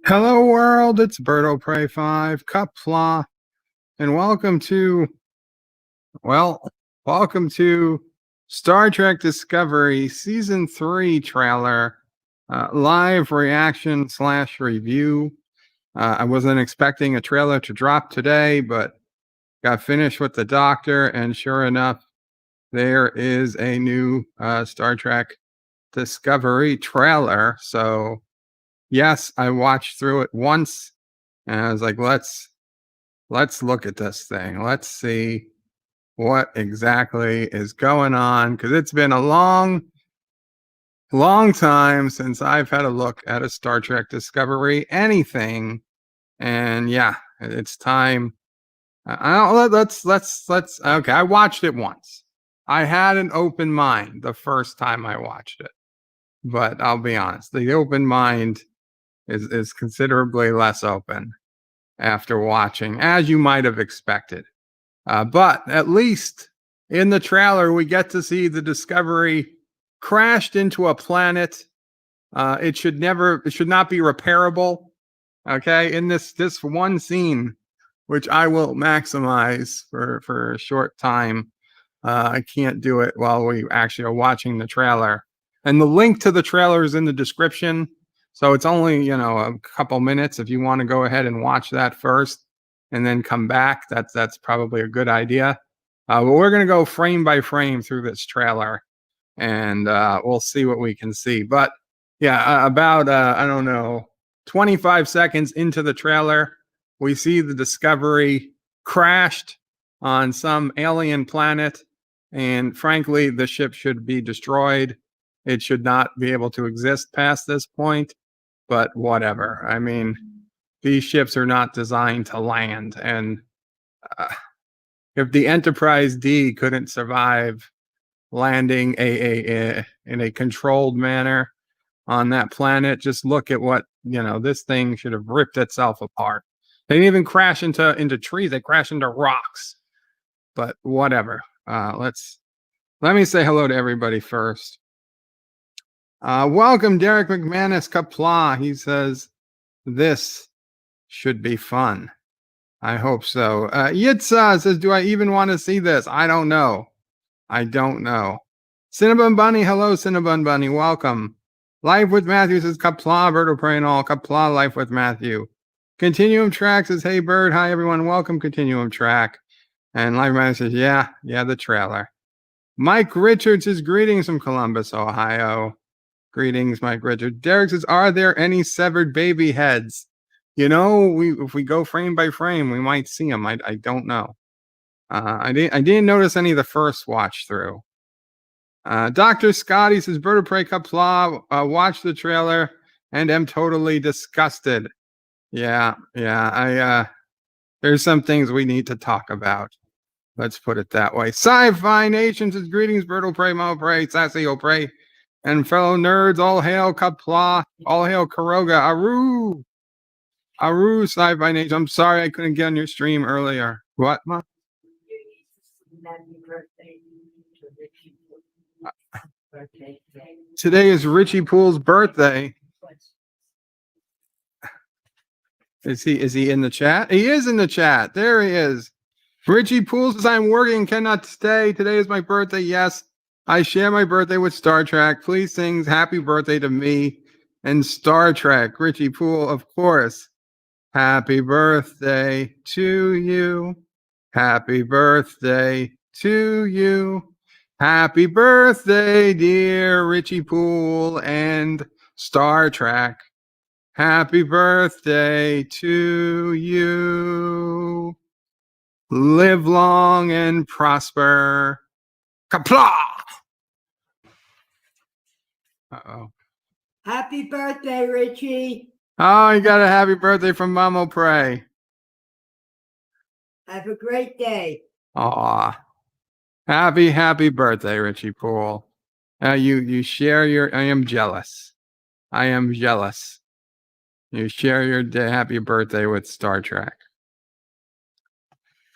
Hello world, it's Berto Prey 5, Qapla, and welcome to Star Trek Discovery Season 3 trailer, live reaction / review. I wasn't expecting a trailer to drop today, but got finished with the doctor, and sure enough, there is a new Star Trek Discovery trailer. So yes, I watched through it once, and I was like, let's look at this thing. Let's see what exactly is going on, because it's been a long time since I've had a look at a Star Trek Discovery anything. And yeah, it's time. I don't, let's okay, I watched it once. I had an open mind the first time I watched it, but I'll be honest, the open mind is considerably less open after watching, as you might have expected. But at least in the trailer, we get to see the Discovery crashed into a planet. It should not be repairable. Okay, in this one scene, which I will maximize for a short time. I can't do it while we actually are watching the trailer. And the link to the trailer is in the description. So it's only, a couple minutes. If you want to go ahead and watch that first and then come back, that's probably a good idea. But we're going to go frame by frame through this trailer, and we'll see what we can see. But yeah, about, 25 seconds into the trailer, we see the Discovery crashed on some alien planet. And frankly, the ship should be destroyed. It should not be able to exist past this point. But whatever. I mean, these ships are not designed to land. And if the Enterprise D couldn't survive landing in a controlled manner on that planet, just look at what, this thing should have ripped itself apart. They didn't even crash into trees. They crashed into rocks. But whatever. Let me say hello to everybody first. Welcome, Derek McManus, Qapla. He says, this should be fun. I hope so. Yitza says, do I even want to see this? I don't know. Cinnabon Bunny, hello, Cinnabon Bunny. Welcome. Life with Matthew says, Qapla, Berto Prey and all. Qapla, Life with Matthew. Continuum Track says, hey, Bird. Hi, everyone. Welcome, Continuum Track. And Life with Matthew says, yeah, the trailer. Mike Richards says, greetings from Columbus, Ohio. Greetings, Mike Richards. Derek says, are there any severed baby heads? If we go frame by frame, we might see them. I don't know. I didn't notice any of the first watch through. Dr. Scotty says, Berto Prey Qapla, watch the trailer and am totally disgusted. Yeah, there's some things we need to talk about. Let's put it that way. Sci-Fi Nation says, greetings, Berto Prey, Mo Prey, Sassy O Prey, and fellow nerds. All hail Qapla, all hail Karoga, Aru, Sci-Fi Nation. I'm sorry I couldn't get on your stream earlier. What, Ma? Today is Richie Poole's birthday. Is he in the chat? He is in the chat. There he is. Richie Poole says, I'm working, cannot stay. Today is my birthday. Yes, I share my birthday with Star Trek. Please sing happy birthday to me and Star Trek. Richie Poole, of course. Happy birthday to you. Happy birthday to you. Happy birthday, dear Richie Poole and Star Trek. Happy birthday to you. Live long and prosper. Qapla! Uh-oh. Happy birthday, Richie. Oh, you got a happy birthday from Mamo Prey. Have a great day. Aw. Happy birthday, Richie Poole. You share your... I am jealous. You share your happy birthday with Star Trek.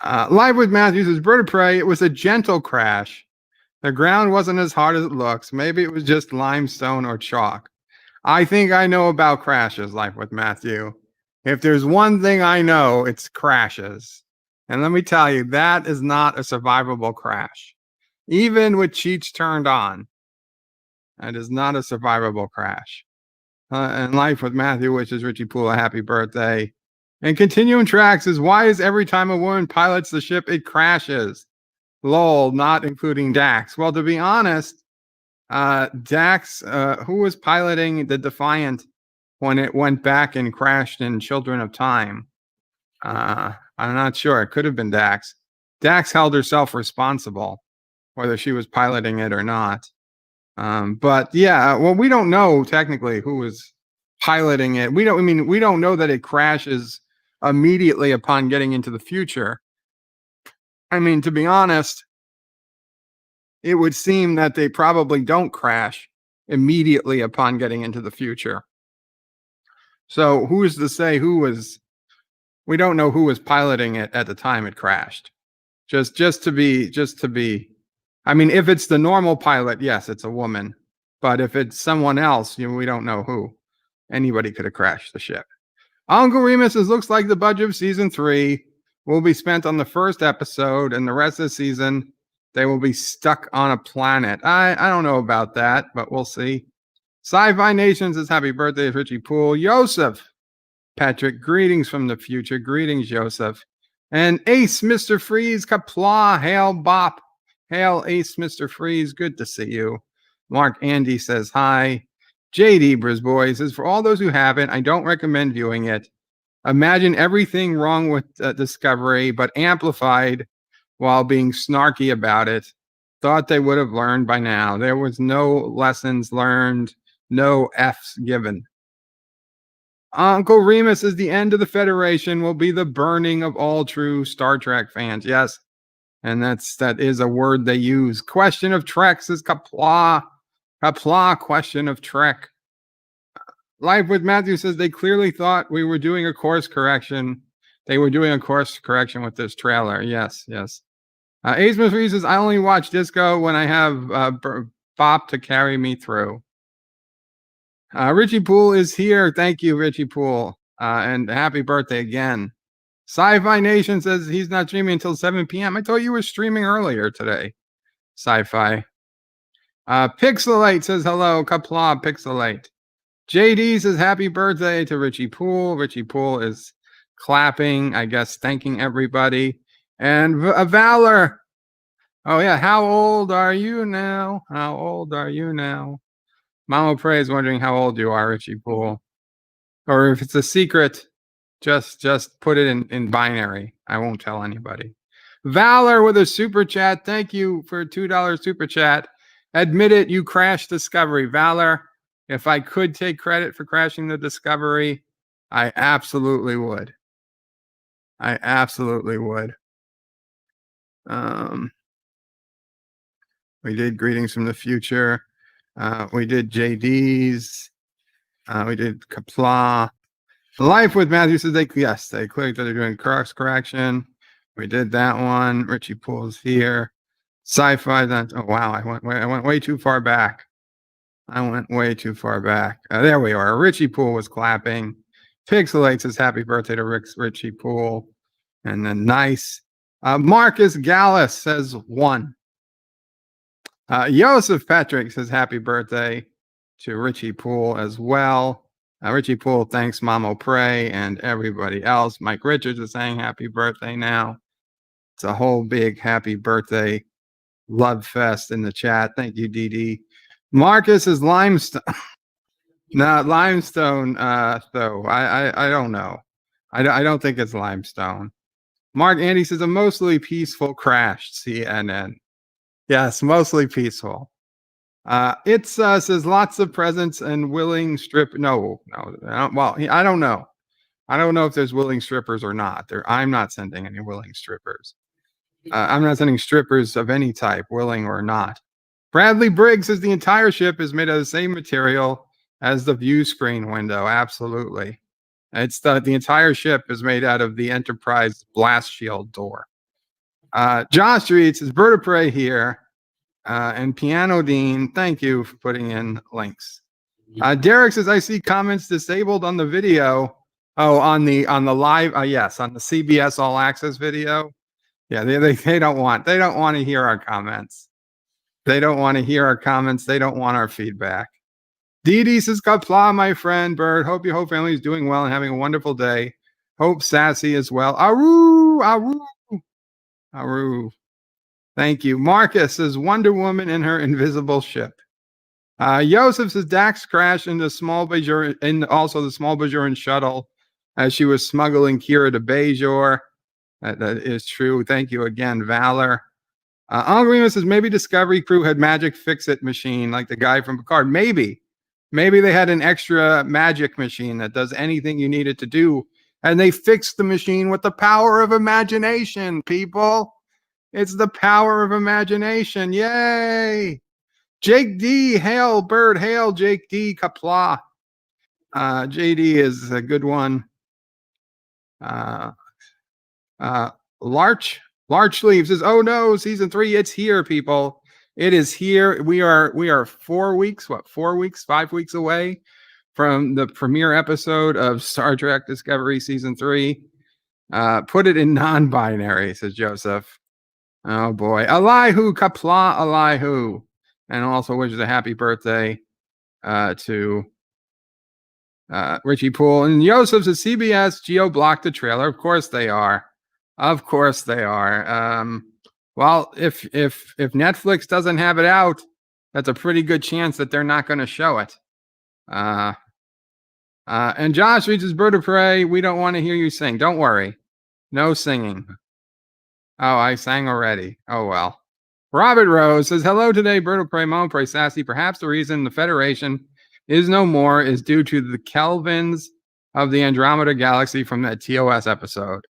Live with Matthews says, Berto Prey, it was a gentle crash. The ground wasn't as hard as it looks. Maybe it was just limestone or chalk. I think I know about crashes, Life with Matthew. If there's one thing I know, it's crashes. And let me tell you, that is not a survivable crash. Even with cheats turned on, that is not a survivable crash. And Life with Matthew wishes Richie Poole a happy birthday. And continuing tracks is why is every time a woman pilots the ship, it crashes? Lol, not including Dax. Well, to be honest, Dax, who was piloting the Defiant when it went back and crashed in Children of Time? I'm not sure. It could have been Dax. Dax held herself responsible, whether she was piloting it or not. But yeah, well, we don't know technically who was piloting it. We don't know that it crashes immediately upon getting into the future. I mean, to be honest, it would seem that they probably don't crash immediately upon getting into the future. So who's to say we don't know who was piloting it at the time it crashed. Just to be, I mean, if it's the normal pilot, yes, it's a woman. But if it's someone else, we don't know who. Anybody could have crashed the ship. Uncle Remus says, looks like the budget of season 3 will be spent on the first episode, and the rest of the season they will be stuck on a planet. I don't know about that, but we'll see. Sci-Fi Nation says, happy birthday, Richie Poole. Joseph Patrick, greetings from the future. Greetings, Joseph. And Ace, Mr. Freeze, Qapla, hail Bop. Hail Ace, Mr. Freeze, good to see you. Mark Andy says hi. JD Brisboy says, for all those who haven't, I don't recommend viewing it. Imagine everything wrong with Discovery, but amplified while being snarky about it. Thought they would have learned by now. There was no lessons learned, no F's given. Uncle Remus says the end of the Federation will be the burning of all true Star Trek fans. Yes, and that is a word they use. Question of Trek says Qapla. Qapla, question of Trek. Life with Matthew says they clearly thought we were doing a course correction. They were doing a course correction with this trailer. Yes. Ace Smith says, I only watch Disco when I have Bop to carry me through. Richie Poole is here. Thank you, Richie Poole. And happy birthday again. Sci-Fi Nation says he's not streaming until 7 p.m. I thought you were streaming earlier today. Sci-Fi. Pixelate says hello. Qapla, Pixelate. JD says happy birthday to Richie Poole. Richie Poole is clapping, I guess, thanking everybody. And Valor. Oh, yeah. How old are you now? How old are you now? Mama Prey is wondering how old you are, Richie Poole. Or if it's a secret, just put it in binary. I won't tell anybody. Valor with a super chat. Thank you for a $2 super chat. Admit it, you crashed Discovery. Valor, if I could take credit for crashing the Discovery, I absolutely would. I absolutely would. We did greetings from the future. We did JD's. We did Qapla. Life with Matthew says they clicked that they're doing cross correction. We did that one. Richie Poole's here. Sci-fi. Oh wow, I went way too far back. There we are. Richie Poole was clapping. Pixelate says happy birthday to Richie Poole. And then nice. Marcus Gallus says 1. Joseph Patrick says happy birthday to Richie Poole as well. Richie Poole thanks Mama Prey and everybody else. Mike Richards is saying happy birthday now. It's a whole big happy birthday love fest in the chat. Thank you, DD. Marcus is limestone. No, limestone, though. I don't know. I don't think it's limestone. Mark Andy says a mostly peaceful crash, CNN. Yes, mostly peaceful. It says lots of presents and willing strip. No. Well, I don't know. I don't know if there's willing strippers or not. I'm not sending any willing strippers. I'm not sending strippers of any type, willing or not. Bradley Briggs says the entire ship is made of the same material as the view screen window. Absolutely. It's the entire ship is made out of the Enterprise blast shield door. Josh Street says Vertebrae here. And Piano Dean, thank you for putting in links. Derek says, I see comments disabled on the video Oh, on the live, yes, on the CBS All Access video. Yeah, they don't want to hear our comments. They don't want to hear our comments. They don't want our feedback. Dee Dee says, Qapla, my friend. Bird, hope your whole family is doing well and having a wonderful day. Hope Sassy as well. Aru, aru, aru. Thank you. Marcus says, Wonder Woman and her invisible ship. Joseph says, Dax crashed into small Bajoran, and also the small Bajoran shuttle as she was smuggling Kira to Bajor. That is true. Thank you again, Valor. Uncle Remus says, maybe Discovery Crew had magic fix-it machine like the guy from Picard. Maybe they had an extra magic machine that does anything you need it to do. And they fixed the machine with the power of imagination, people. It's the power of imagination. Yay. Jake D, hail, Bird, hail, Jake D, Qapla. JD is a good one. Larch Leaves says, oh no, season 3, it's here, people. It is here. We are 4 weeks, 5 weeks away from the premiere episode of Star Trek Discovery season 3. Put it in non-binary, says Joseph. Oh boy. Elihu, Qapla, Elihu. And also wishes a happy birthday to Richie Poole. And Joseph says, CBS geo-blocked the trailer. Of course they are. Of course they are. Well, if Netflix doesn't have it out, that's a pretty good chance that they're not going to show it. And Josh reads his Bird of Prey. We don't want to hear you sing. Don't worry. No singing. Oh, I sang already. Oh, well. Robert Rose says, hello today, Bird of Prey, Mom Prey, Sassy. Perhaps the reason the Federation is no more is due to the Kelvins of the Andromeda Galaxy from that TOS episode.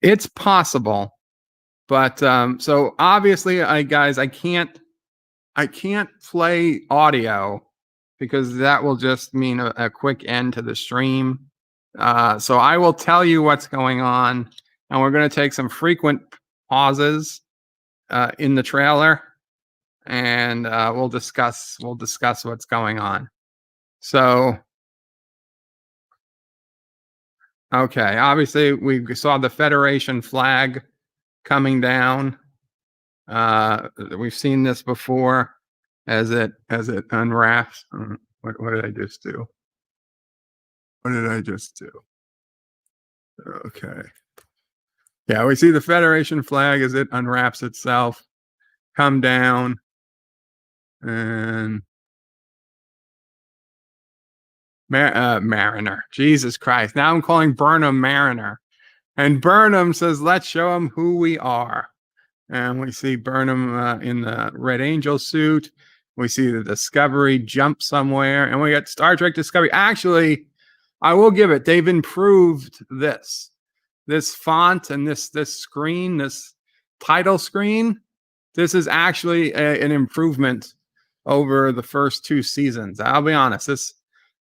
It's possible. But so obviously, guys, I can't play audio because that will just mean a quick end to the stream. So I will tell you what's going on, and we're going to take some frequent pauses in the trailer, and we'll discuss what's going on. So, okay, obviously we saw the Federation flag coming down. We've seen this before as it unwraps. What did I just do? What did I just do? Okay. Yeah, we see the Federation flag as it unwraps itself, come down, and Mariner. Jesus Christ. Now I'm calling Burnham Mariner. And Burnham says, let's show him who we are. And we see Burnham in the Red Angel suit. We see the Discovery jump somewhere. And we got Star Trek Discovery. Actually, I will give it. They've improved this font and this screen, this title screen. This is actually an improvement over the first 2 seasons. I'll be honest.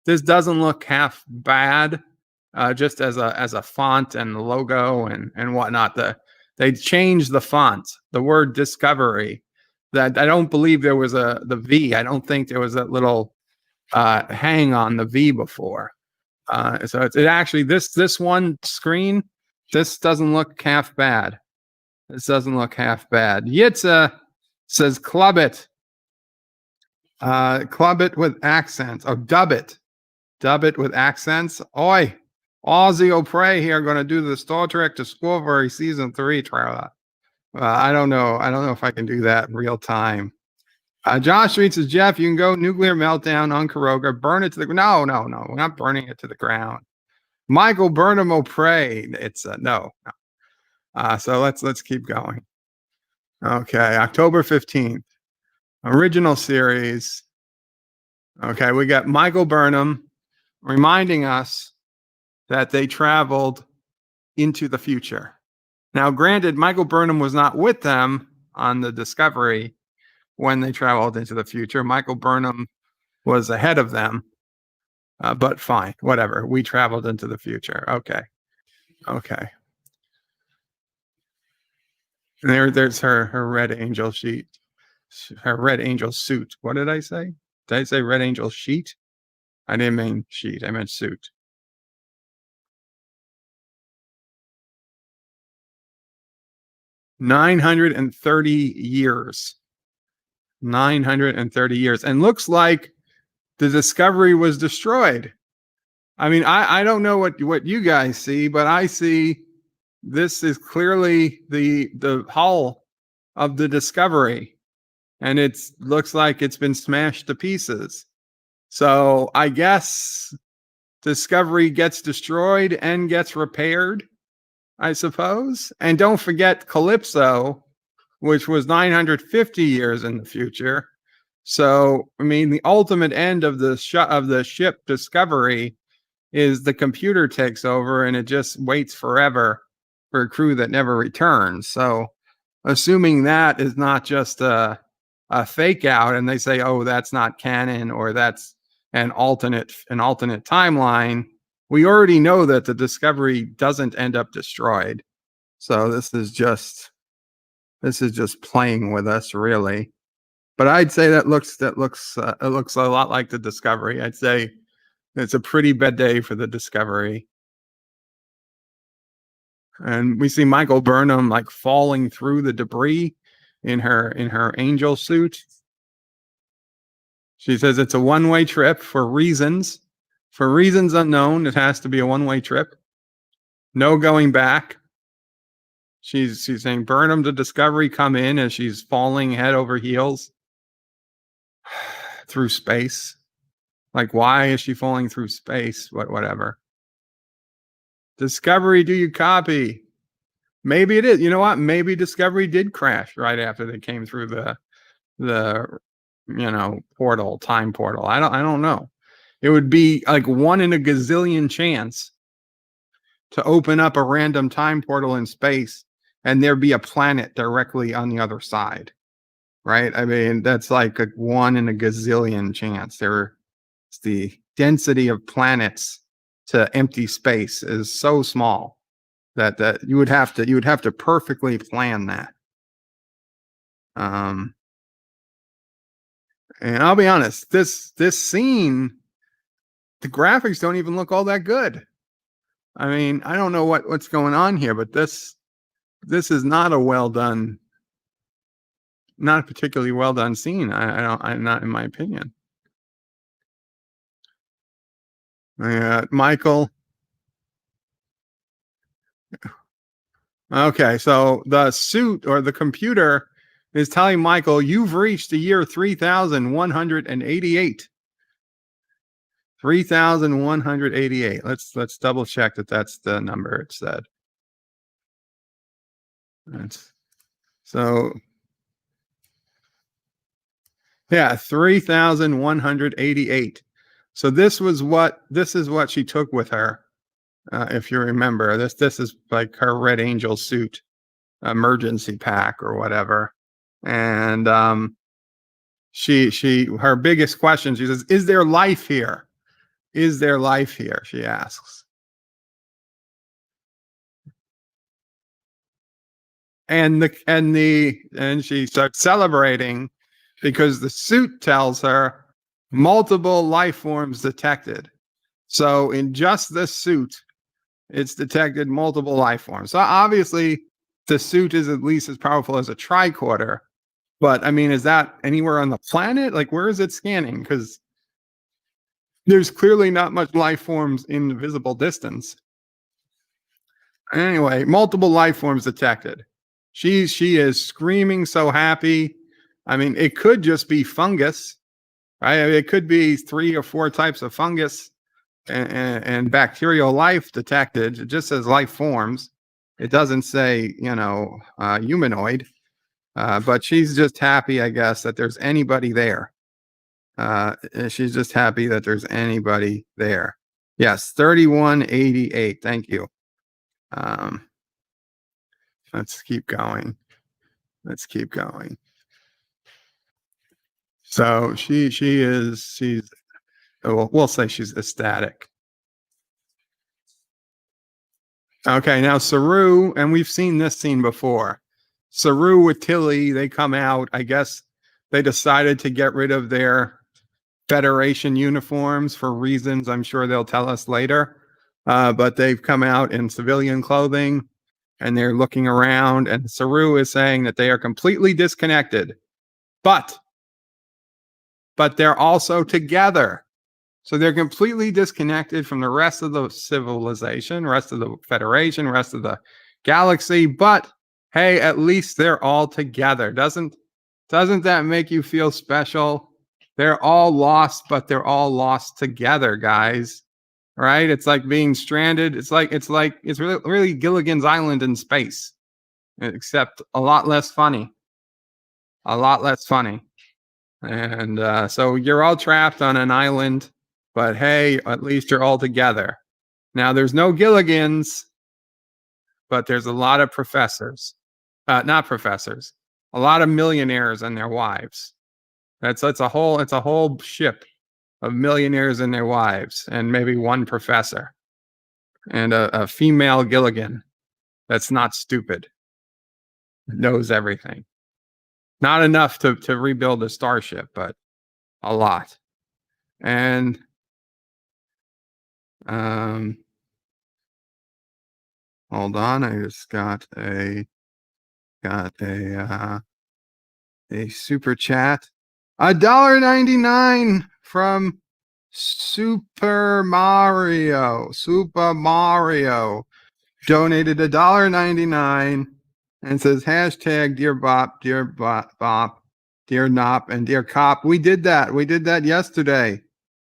This doesn't look half bad, just as a font and the logo and whatnot. They changed the font, the word Discovery. That I don't believe there was the V. I don't think there was that little hang on the V before. So it actually this one screen. This doesn't look half bad. This doesn't look half bad. Yitza says, club it. Club it with accents. Oh, dub it. Dub it with accents. Oi. Ozzy O'Prey here going to do the Star Trek Discovery Season 3 trailer. I don't know. I don't know if I can do that in real time. Josh Street says, Jeff, you can go nuclear meltdown on Kuroga. Burn it to the ground. No. We're not burning it to the ground. Michael Burnham O'Prey. It's no. So let's keep going. Okay, October 15th. Original series. Okay, we got Michael Burnham reminding us that they traveled into the future. Now, granted, Michael Burnham was not with them on the Discovery when they traveled into the future. Michael Burnham was ahead of them. But fine, whatever. We traveled into the future. Okay. There's her Red Angel sheet. Her Red Angel suit. What did I say? Did I say Red Angel sheet? I didn't mean sheet. I meant suit. 930 years. 930 years. And looks like the Discovery was destroyed. I mean, I don't know what you guys see, but I see this is clearly the hull of the Discovery, and it looks like it's been smashed to pieces. So I guess Discovery gets destroyed and gets repaired, I suppose. And don't forget Calypso, which was 950 years in the future. So, I mean, the ultimate end of the ship Discovery is the computer takes over and it just waits forever for a crew that never returns. So, assuming that is not just a fake out and they say, oh, that's not canon or that's an alternate timeline, we already know that the Discovery doesn't end up destroyed. So this is just playing with us, really. But I'd say it looks a lot like the Discovery. I'd say it's a pretty bad day for the Discovery. And we see Michael Burnham like falling through the debris in her angel suit. She says it's a one-way trip for reasons unknown. It has to be a one-way trip. No going back. She's saying Burnham to Discovery come in as she's falling head over heels through space. Like, why is she falling through space? Whatever. Discovery, do you copy? Maybe it is. You know what? Maybe Discovery did crash right after they came through the time portal. I don't know. It would be like 1 in a gazillion chance to open up a random time portal in space and there be a planet directly on the other side. Right? I mean, that's like a 1 in a gazillion chance. The density of planets to empty space is so small that you would have to perfectly plan that. And I'll be honest, this scene, the graphics don't even look all that good. I mean, I don't know what's going on here, but this is not not a particularly well done scene. I'm not, in my opinion. Michael. Okay, so the suit or the computer is telling Michael, you've reached the year 3188. 3188. Let's double check that that's the number it said. Yeah, 3188. So this is what she took with her. If you remember, this is like her Red Angel suit, emergency pack or whatever. And her biggest question, she says, is there life here? Is there life here? She asks. And she starts celebrating because the suit tells her multiple life forms detected. So in just this suit, it's detected multiple life forms. So obviously the suit is at least as powerful as a tricorder. But I mean, is that anywhere on the planet? Like, where is it scanning? Because there's clearly not much life forms in the visible distance. Anyway, multiple life forms detected. She is screaming so happy. I mean, it could just be fungus, right? I mean, it could be 3 or 4 types of fungus and bacterial life detected. It just says life forms. It doesn't say, humanoid. But she's just happy, I guess, that there's anybody there. She's just happy that there's anybody there. Yes, 3188. Thank you. Let's keep going. So we'll say she's ecstatic. Okay, now Saru, and we've seen this scene before. Saru with Tilly, they come out. I guess they decided to get rid of their Federation uniforms for reasons I'm sure they'll tell us later. But they've come out in civilian clothing. and they're looking around, and Saru is saying that they are completely disconnected, but they're also together. So they're completely disconnected from the rest of the civilization, rest of the Federation, rest of the galaxy. But hey, at least they're all together. Doesn't that make you feel special? They're all lost, but they're all lost together, guys. Right? It's like being stranded. It's really Gilligan's Island in space, except a lot less funny. A lot less funny. And so you're all trapped on an island, but hey, at least you're all together. Now there's no Gilligans, but there's a lot of professors. Not professors. A lot of millionaires and their wives. It's a whole ship of millionaires and their wives, and maybe one professor, and a female Gilligan that's not stupid, knows everything. Not enough to rebuild a starship, but a lot. And hold on, I just got a super chat. $1.99 from Super Mario. Super Mario donated $1.99 and says hashtag Dear Bop, Dear Bop, Dear Nop, and Dear Cop. We did that. We did that yesterday.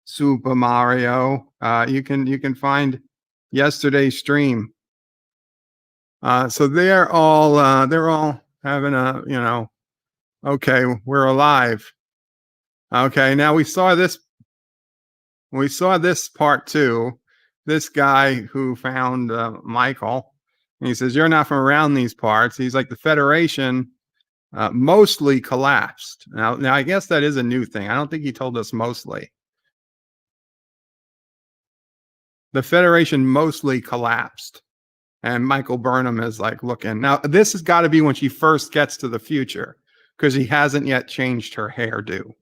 Super Mario. You can find yesterday's stream. So they're all having a okay, we're alive. Okay, now we saw this part too. This guy who found Michael, and he says, "You're not from around these parts." He's like, the Federation mostly collapsed. Now I guess that is a new thing. I don't think he told us mostly. The Federation mostly collapsed. And Michael Burnham is like looking. Now, this has got to be when she first gets to the future, because he hasn't yet changed her hairdo.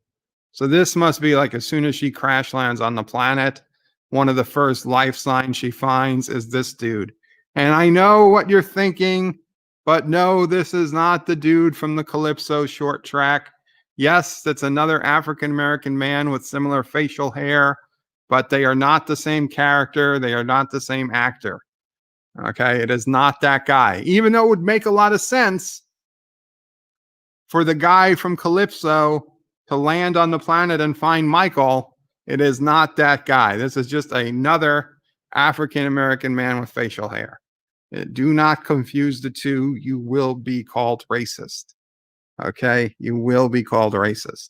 So this must be like as soon as she crash lands on the planet, one of the first life signs she finds is this dude. And I know what you're thinking, but no, this is not the dude from the Calypso short track. Yes, that's another African-American man with similar facial hair, but they are not the same character. They are not the same actor. Okay, it is not that guy. Even though it would make a lot of sense for the guy from Calypso to land on the planet and find Michael, it is not that guy. This is just another African-American man with facial hair. Do not confuse the two. You will be called racist. Okay, you will be called racist.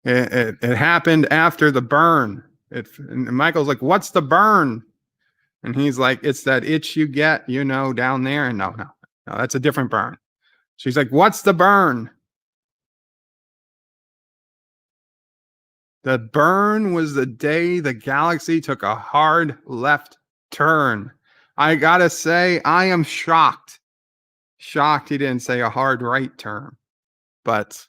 It happened after the burn. And Michael's like, "What's the burn?" And he's like, "It's that itch you get, down there." And no, that's a different burn. She's like, "What's the burn?" The burn was the day the galaxy took a hard left turn. I gotta say, I am shocked. Shocked he didn't say a hard right turn. But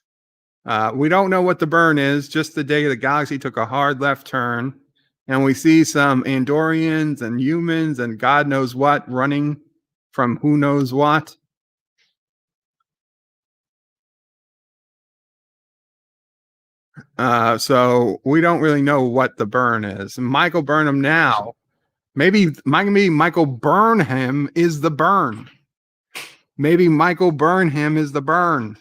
we don't know what the burn is, just the day the galaxy took a hard left turn. And we see some Andorians and humans and God knows what running from who knows what. So we don't really know what the burn is. Michael Burnham now, maybe Michael Burnham is the burn. Maybe Michael Burnham is the burn.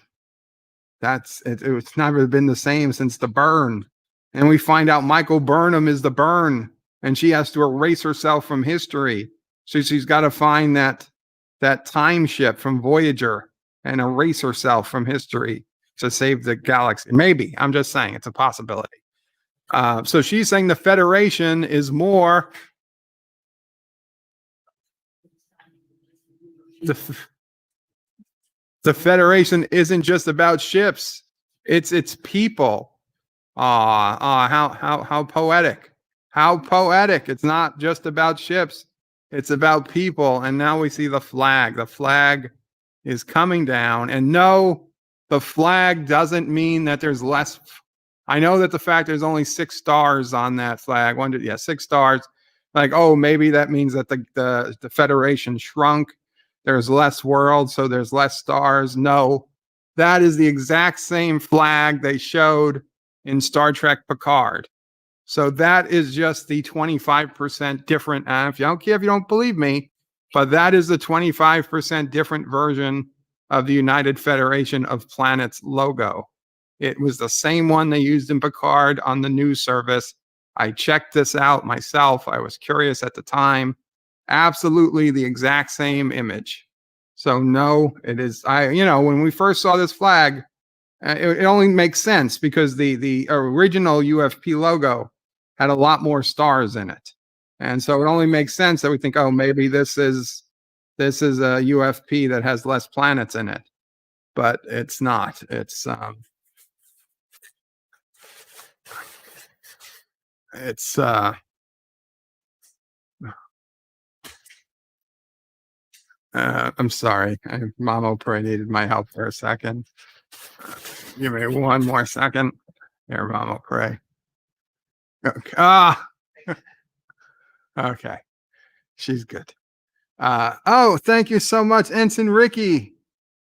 It's never been the same since the burn. And we find out Michael Burnham is the burn, and she has to erase herself from history. So she's got to find that time ship from Voyager and erase herself from history to save the galaxy. Maybe. I'm just saying it's a possibility. So she's saying the Federation is more. The Federation isn't just about ships. It's people. How poetic. How poetic. It's not just about ships. It's about people. And now we see the flag. The flag is coming down. And no, the flag doesn't mean that there's less. I know that the fact there's only 6 stars on that flag. 6 stars. like, oh, maybe that means that the Federation shrunk. There's less worlds, so there's less stars. No, that is the exact same flag they showed in Star Trek Picard. So that is just the 25% different. If you don't care if you don't believe me, but that is the 25% different version of the United Federation of Planets logo. It was the same one they used in Picard on the news service. I checked this out myself. I was curious at the time. Absolutely the exact same image. So no, it is. When we first saw this flag, it only makes sense because the original UFP logo had a lot more stars in it, and so it only makes sense that we think, oh, maybe this is a UFP that has less planets in it, but it's not. I'm sorry. Mama Prey needed my help for a second. Give me one more second. Here, Mama Prey. Okay. Okay. She's good. Oh, thank you so much, Ensign Ricky,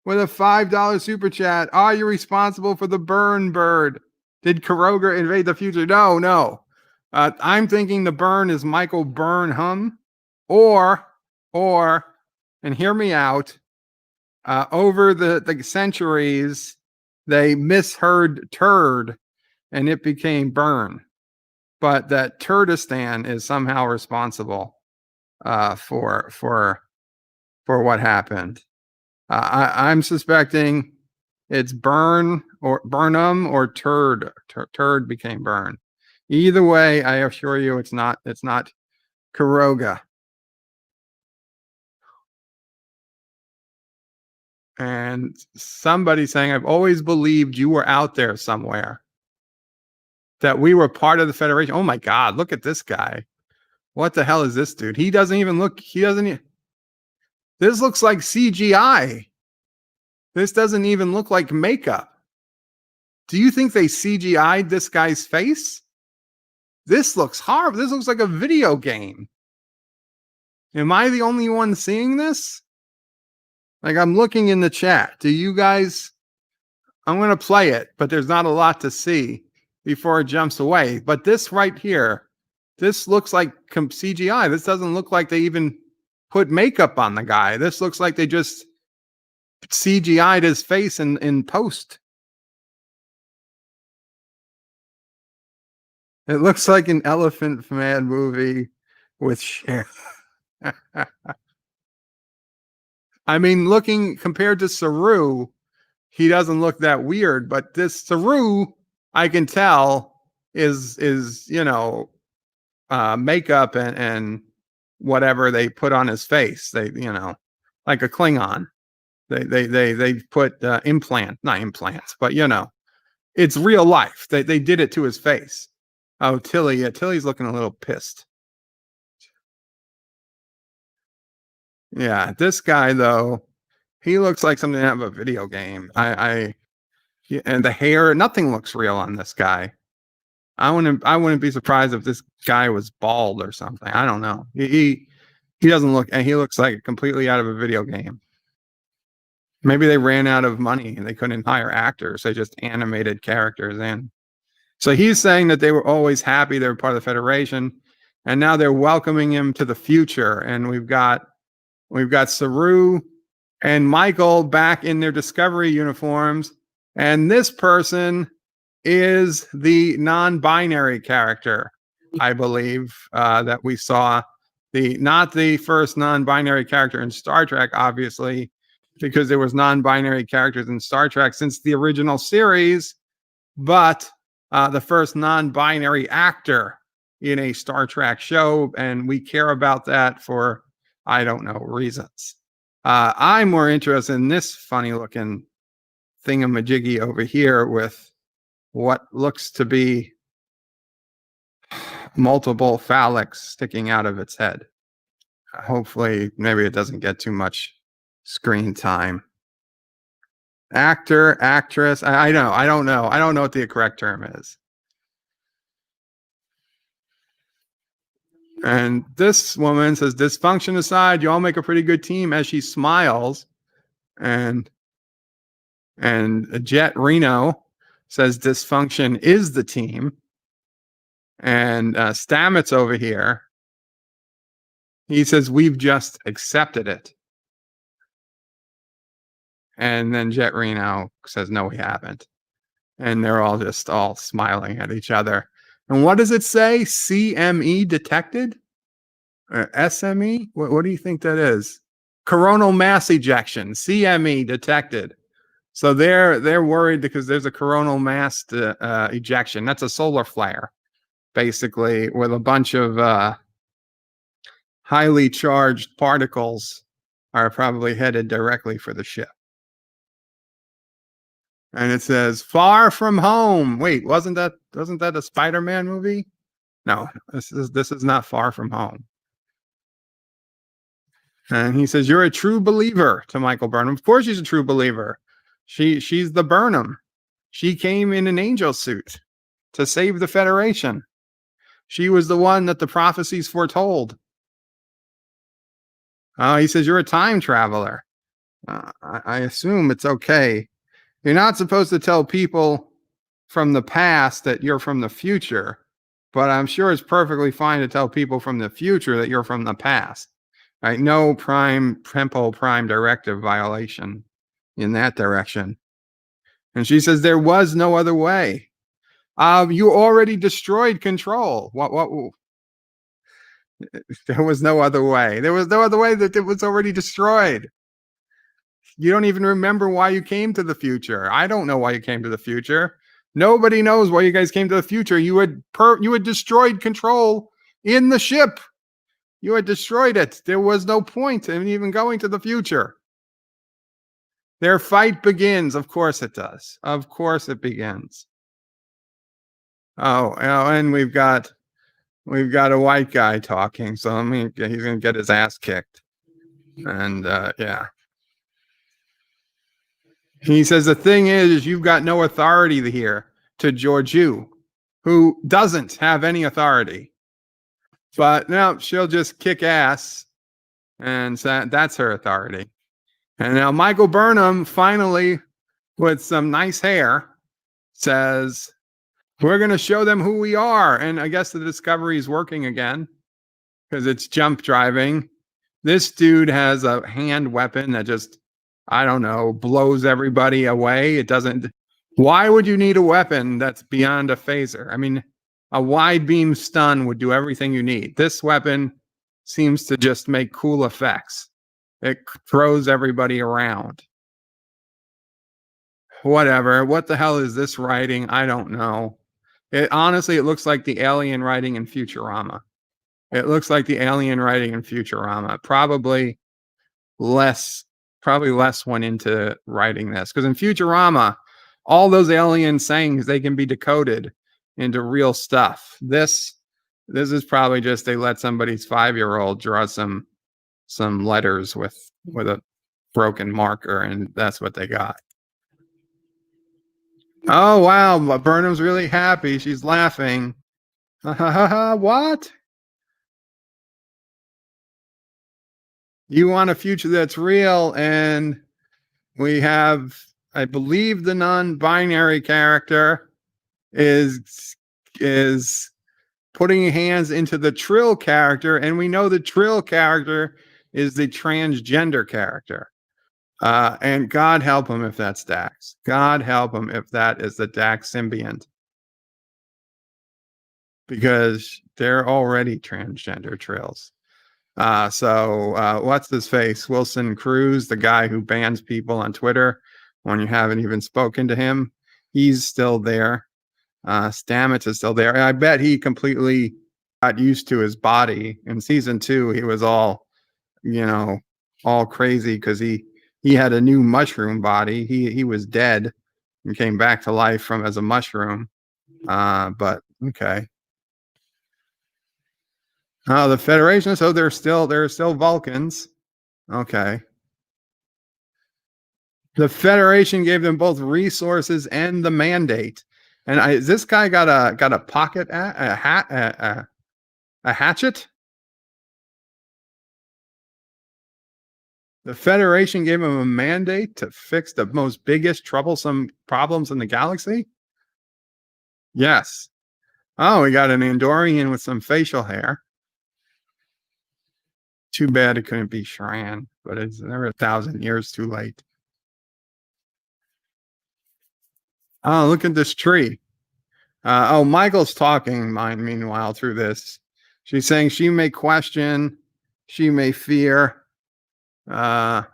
with a $5 super chat. Are you responsible for the burn bird? Did Kuroga invade the future? No. I'm thinking the burn is Michael Burnham, or, and hear me out. Over the centuries, they misheard turd, and it became burn. But that Turdistan is somehow responsible for what happened. I'm suspecting it's Burnham or turd. Turd became burn. Either way, I assure you, it's not Kuroga. And somebody saying, I've always believed you were out there somewhere, that we were part of the Federation. Oh my God, look at this guy. What the hell is this dude? This looks like CGI. This doesn't even look like makeup. Do you think they CGI'd this guy's face? This looks horrible. This looks like a video game. Am I the only one seeing this? Like, I'm looking in the chat. Do you guys? I'm going to play it, but there's not a lot to see before it jumps away. But this right here, this looks like CGI. This doesn't look like they even put makeup on the guy. This looks like they just CGI'd his face in post. It looks like an Elephant Man movie with Cher. I mean, looking compared to Saru, he doesn't look that weird, but this Saru, I can tell is makeup and whatever they put on his face. They like a Klingon. They put not implants, but it's real life. They did it to his face. Oh, Tilly, yeah, Tilly's looking a little pissed. Yeah, this guy though, he looks like something out of a video game. And the hair, nothing looks real on this guy. I wouldn't be surprised if this guy was bald or something. I don't know. He doesn't look, and he looks like completely out of a video game. Maybe they ran out of money and they couldn't hire actors. They just animated characters in. So he's saying that they were always happy they were part of the Federation, and now they're welcoming him to the future. And we've got Saru and Michael back in their Discovery uniforms, and this person is the non-binary character, I believe, that we saw. Not the first non-binary character in Star Trek, obviously, because there was non-binary characters in Star Trek since the original series, but the first non-binary actor in a Star Trek show, and we care about that for, I don't know, reasons. I'm more interested in this funny-looking thingamajiggy over here with what looks to be multiple phallics sticking out of its head. Hopefully, maybe it doesn't get too much screen time. Actor, actress, I don't know. I don't know what the correct term is. And this woman says, dysfunction aside, you all make a pretty good team, as she smiles. And Jet Reno says dysfunction is the team. And Stamets over here, he says, we've just accepted it. And then Jet Reno says, no, we haven't. And they're all just all smiling at each other. And what does it say? CME detected? Or SME? What do you think that is? Coronal mass ejection, CME detected. So they're worried because there's a coronal mass ejection. That's a solar flare, basically, with a bunch of highly charged particles are probably headed directly for the ship. And it says "Far From Home." Wait, wasn't that a Spider-Man movie? No, this is not Far From Home. And he says, "You're a true believer," to Michael Burnham. Of course, she's a true believer. She's the Burnham. She came in an angel suit to save the Federation. She was the one that the prophecies foretold. He says, "You're a time traveler." I assume it's okay. You're not supposed to tell people from the past that you're from the future, but I'm sure it's perfectly fine to tell people from the future that you're from the past. Right? No tempo prime directive violation in that direction. And she says there was no other way. You already destroyed control. What? There was no other way. There was no other way. That it was already destroyed. You don't even remember why you came to the future. I don't know why you came to the future. Nobody knows why you guys came to the future. You had destroyed control in the ship. You had destroyed it. There was no point in even going to the future. Their fight begins. Of course it does. Of course it begins. And we've got a white guy talking. So he's going to get his ass kicked. And yeah. He says, the thing is you've got no authority here, to Georgiou, who doesn't have any authority. But no, she'll just kick ass. And so that's her authority. And now Michael Burnham, finally, with some nice hair, says, we're going to show them who we are. And I guess the Discovery is working again because it's jump driving. This dude has a hand weapon that just, I don't know, blows everybody away. It doesn't. Why would you need a weapon that's beyond a phaser? I mean, a wide beam stun would do everything you need. This weapon seems to just make cool effects. It throws everybody around. Whatever. What the hell is this writing? I don't know. Honestly, it looks like the alien writing in Futurama. It looks like the alien writing in Futurama. Probably less went into writing this, because in Futurama, all those alien sayings, they can be decoded into real stuff. This is probably just they let somebody's 5-year-old draw some letters with a broken marker, and that's what they got. Oh wow, Burnham's really happy. She's laughing. What? You want a future that's real, and we have, I believe, the non-binary character is putting hands into the Trill character, and we know the Trill character is the transgender character. And God help him if that's Dax. God help him if that is the Dax symbiont. Because they're already transgender Trills. So what's his face? Wilson Cruz, the guy who bans people on Twitter when you haven't even spoken to him. He's still there. Stamets is still there. I bet he completely got used to his body. In season 2, he was all crazy because he had a new mushroom body. He was dead and came back to life as a mushroom. But okay. Oh, the Federation. So there are still Vulcans. Okay. The Federation gave them both resources and the mandate. And this guy got a pocket a hatchet. The Federation gave him a mandate to fix the most biggest troublesome problems in the galaxy? Yes. Oh, we got an Andorian with some facial hair. Too bad it couldn't be Shran, but it's never 1,000 years too late. Oh, look at this tree. Michael's talking, meanwhile, through this. She's saying she may question, she may fear. Tilly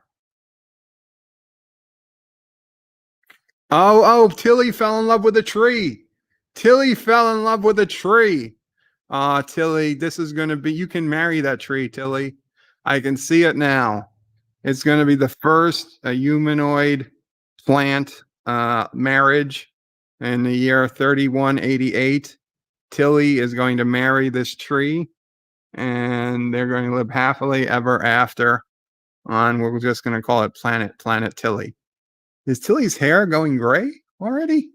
fell in love with a tree. Tilly fell in love with a tree. Tilly, this is going to be, you can marry that tree, Tilly. I can see it now. It's going to be the first humanoid plant marriage in the year 3188. Tilly is going to marry this tree, and they're going to live happily ever after on, we're just going to call it Planet Tilly. Is Tilly's hair going gray already?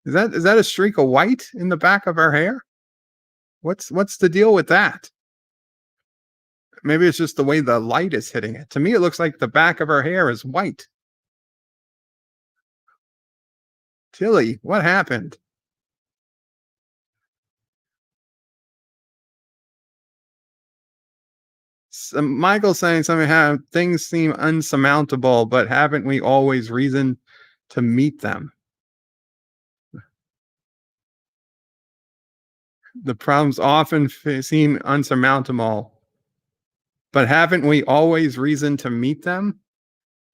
Is that a streak of white in the back of her hair? What's the deal with that? Maybe it's just the way the light is hitting it. To me, it looks like the back of her hair is white. Tilly, what happened? Michael's saying something, how things seem unsurmountable, but haven't we always reason to meet them? The problems often seem unsurmountable, but haven't we always reason to meet them?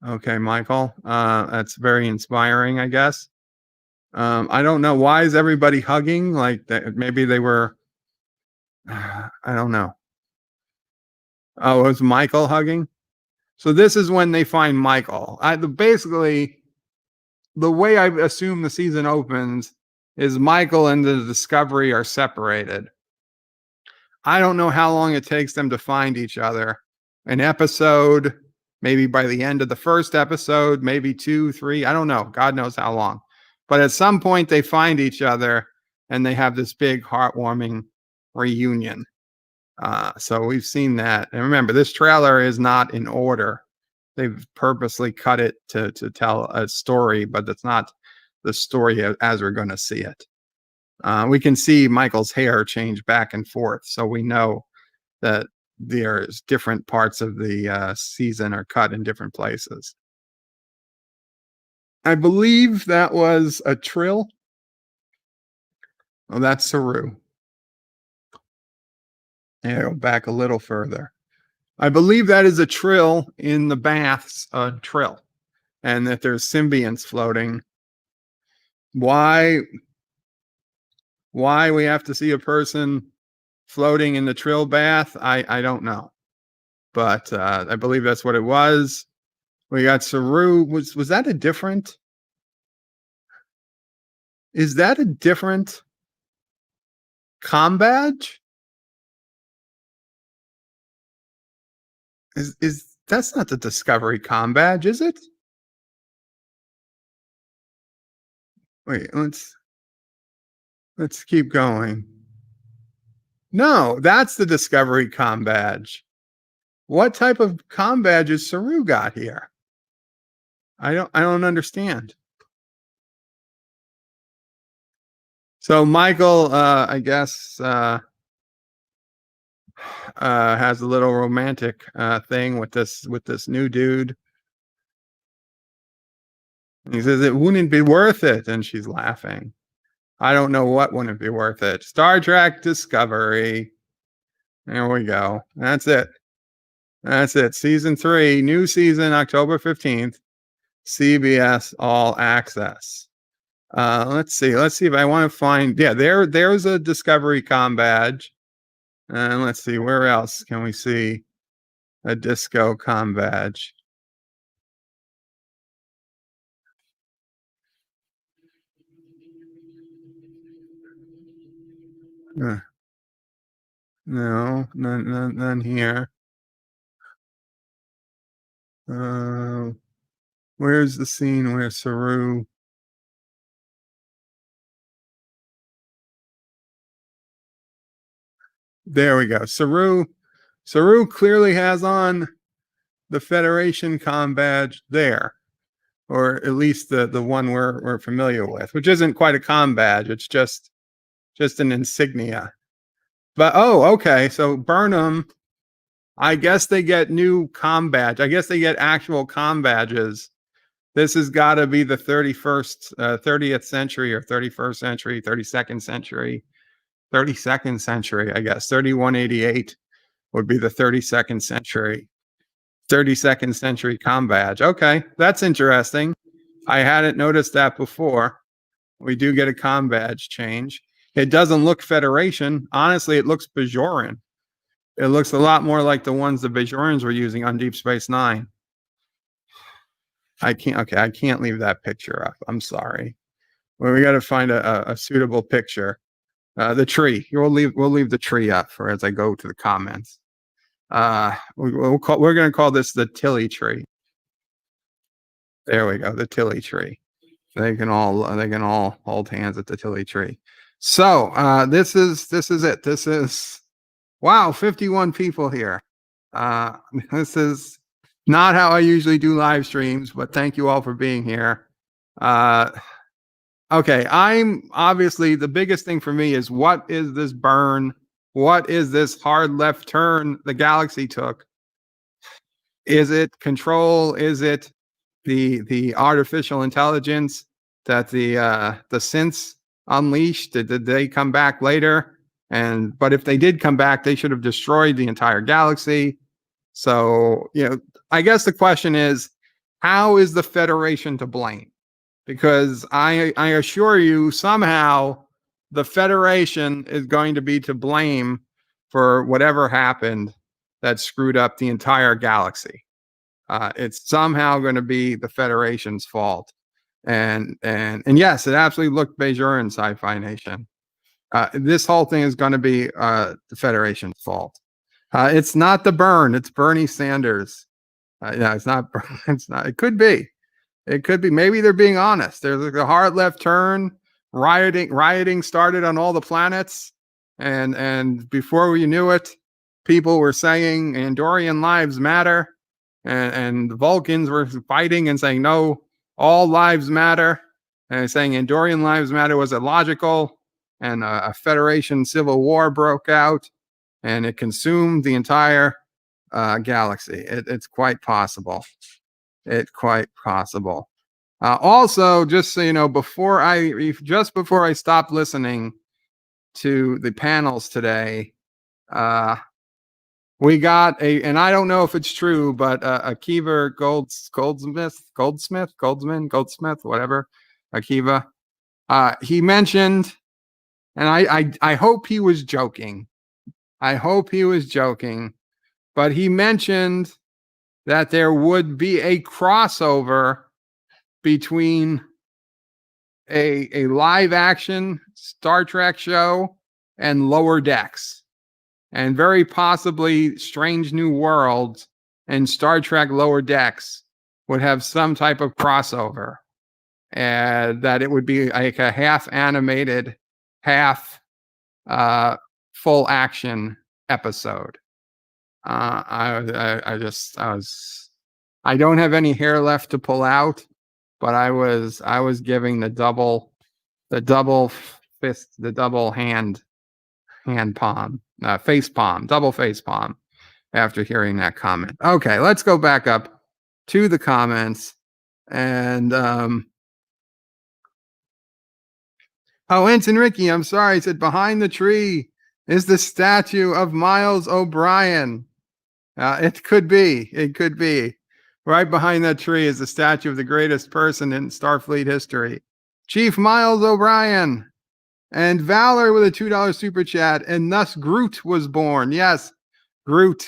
Okay, Michael, that's very inspiring, I guess. I don't know. Why is everybody hugging? Like that? Maybe they were, I don't know. Oh, it was Michael hugging? So this is when they find Michael. Basically, the way I assume the season opens is Michael and the Discovery are separated. I don't know how long it takes them to find each other. An episode, maybe by the end of the first episode, maybe 2, 3, I don't know. God knows how long. But at some point they find each other and they have this big heartwarming reunion. So we've seen that. And remember, this trailer is not in order. They've purposely cut it to tell a story, but it's not the story as we're going to see it. We can see Michael's hair change back and forth, so we know that there's different parts of the season are cut in different places. I believe that was a Trill. Oh, that's Saru. Yeah, go back a little further. I believe that is a Trill in the baths, Trill, and that there's symbionts floating. Why we have to see a person floating in the Trill bath, I don't know. But I believe that's what it was. We got Saru. Was that a different? Is that a different comm badge? Is that's not the Discovery comm badge, is it? Wait, let's keep going. No, that's the Discovery comm badge. What type of comm badge is Saru got here? I don't understand. So Michael, I guess, has a little romantic thing with this new dude. He says it wouldn't be worth it, and she's laughing. I don't know what wouldn't be worth it. Star Trek Discovery. There we go. That's it. That's it. Season 3, new season, October 15th. CBS All Access. Let's see if I want to find. Yeah, there's a Discovery comm badge. And let's see, where else can we see a Disco comm badge? No, none here. Where's the scene where Saru? There we go. Saru clearly has on the Federation comm badge there, or at least the one we're familiar with, which isn't quite a comm badge. It's just an insignia. But okay. So Burnham, I guess they get new comm badge. I guess they get actual comm badges. This has got to be the 30th century or 31st century, 32nd century, 32nd century, I guess. 3188 would be the 32nd century comm badge. Okay, that's interesting. I hadn't noticed that before. We do get a comm badge change. It doesn't look Federation. Honestly, it looks Bajoran. It looks a lot more like the ones the Bajorans were using on Deep Space Nine. I can't leave that picture up. I'm sorry. Well, we got to find a suitable picture. The tree. We'll leave the tree up for as I go to the comments. We're going to call this the Tilly tree. There we go. The Tilly tree. They can all hold hands at the Tilly tree. So this is it. This is wow. 51 people here. This is not how I usually do live streams, but thank you all for being here. Okay, I'm obviously the biggest thing for me is what is this burn? What is this hard left turn the galaxy took? Is it control? Is it the artificial intelligence that the synths unleashed? Did they come back later? But if they did come back, they should have destroyed the entire galaxy. So, I guess the question is, how is the Federation to blame? Because I assure you, somehow the Federation is going to be to blame for whatever happened that screwed up the entire galaxy. It's somehow going to be the Federation's fault. And yes, it absolutely looked Bajoran, Sci-Fi Nation. This whole thing is going to be the Federation's fault. It's not the burn. It's Bernie Sanders. It's not. It's not. It could be. It could be. Maybe they're being honest. There's a hard left turn. Rioting started on all the planets, and before we knew it, people were saying Andorian lives matter, and the Vulcans were fighting and saying no, all lives matter, and saying Andorian lives matter was illogical, and a Federation civil war broke out, and it consumed the entire galaxy. It's quite possible. It's quite possible. Also, just so you know, before I stopped listening to the panels today, we got and I don't know if it's true, but Akiva Goldsmith, whatever, Akiva, he mentioned, and I hope he was joking. But he mentioned that there would be a crossover between a live action Star Trek show and Lower Decks, and very possibly Strange New Worlds and Star Trek Lower Decks would have some type of crossover, and that it would be like a half animated, half full action episode. I don't have any hair left to pull out, but I was giving the double fist, the double hand palm, face palm, double face palm after hearing that comment. Okay, let's go back up to the comments. And Ensign Ricky, I'm sorry, he said behind the tree is the statue of Miles O'Brien. It could be. Right behind that tree is the statue of the greatest person in Starfleet history, Chief Miles O'Brien. And Valor with a $2 super chat. And thus Groot was born. Yes, Groot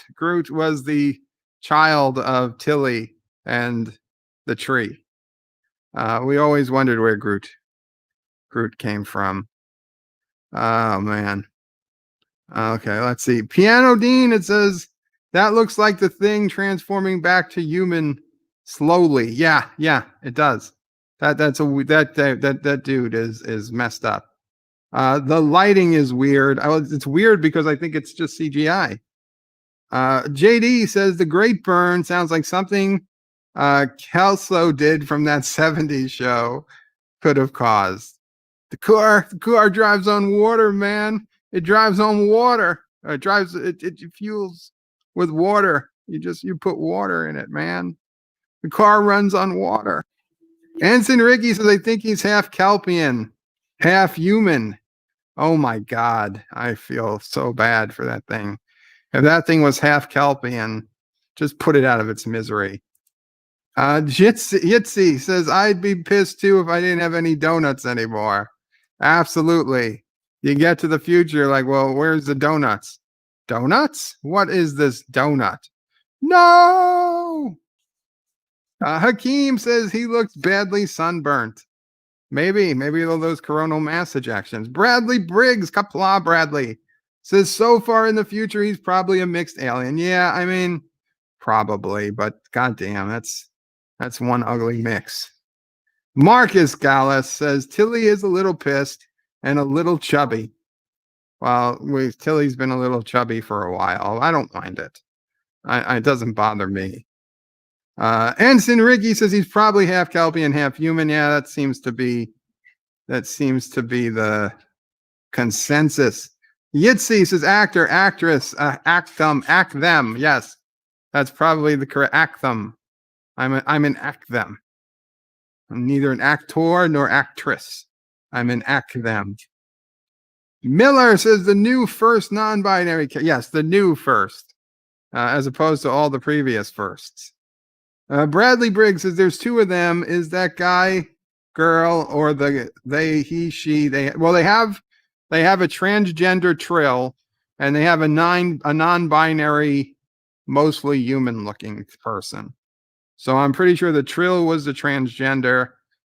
was the child of Tilly and the tree. We always wondered where Groot came from. Oh, man. Okay, let's see. Piano Dean, it says, that looks like the thing transforming back to human slowly. Yeah, it does. That dude is messed up. The lighting is weird. It's weird because I think it's just CGI. JD says the Great Burn sounds like something Kelso did from that 70s show could have caused. The car drives on water, man. It drives on water. It fuels with water. You put water in it, man. The car runs on water. Ensign Ricky says I think he's half Kelpian, half human. Oh my God. I feel so bad for that thing. If that thing was half Kelpian, just put it out of its misery. Yitzi says, I'd be pissed too if I didn't have any donuts anymore. Absolutely. You get to the future, like, well, where's the donuts? Donuts? What is this donut? No! Hakeem says he looks badly sunburnt. Maybe all those coronal mass ejections. Bradley Briggs, Qapla Bradley, says so far in the future, he's probably a mixed alien. Yeah, I mean, probably, but goddamn, that's one ugly mix. Marcus Gallus says Tilly is a little pissed and a little chubby. Well, Tilly's been a little chubby for a while. I don't mind it. It doesn't bother me. Ensign Ricky says he's probably half Kelpie and half human. Yeah, that seems to be the consensus. Yitzi says actor, actress, act them. Yes, that's probably the correct act them. I'm an act them. I'm neither an actor nor actress. I'm an act them. Miller says the new first non-binary. Yes, the new first, as opposed to all the previous firsts. Bradley Briggs says there's two of them. Is that guy, girl, or they, he, she? They have a transgender Trill, and they have a non-binary, mostly human-looking person. So I'm pretty sure the Trill was the transgender.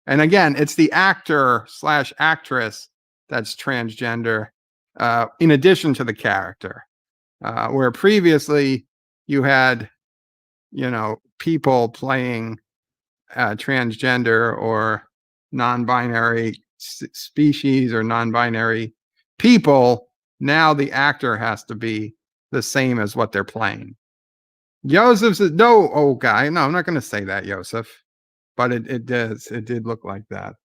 And again, it's the actor/actress that's transgender, in addition to the character. Where previously you had, people playing transgender or non-binary species or non-binary people. Now the actor has to be the same as what they're playing. Joseph says, no, oh guy, no, I'm not going to say that, Joseph, but it did look like that.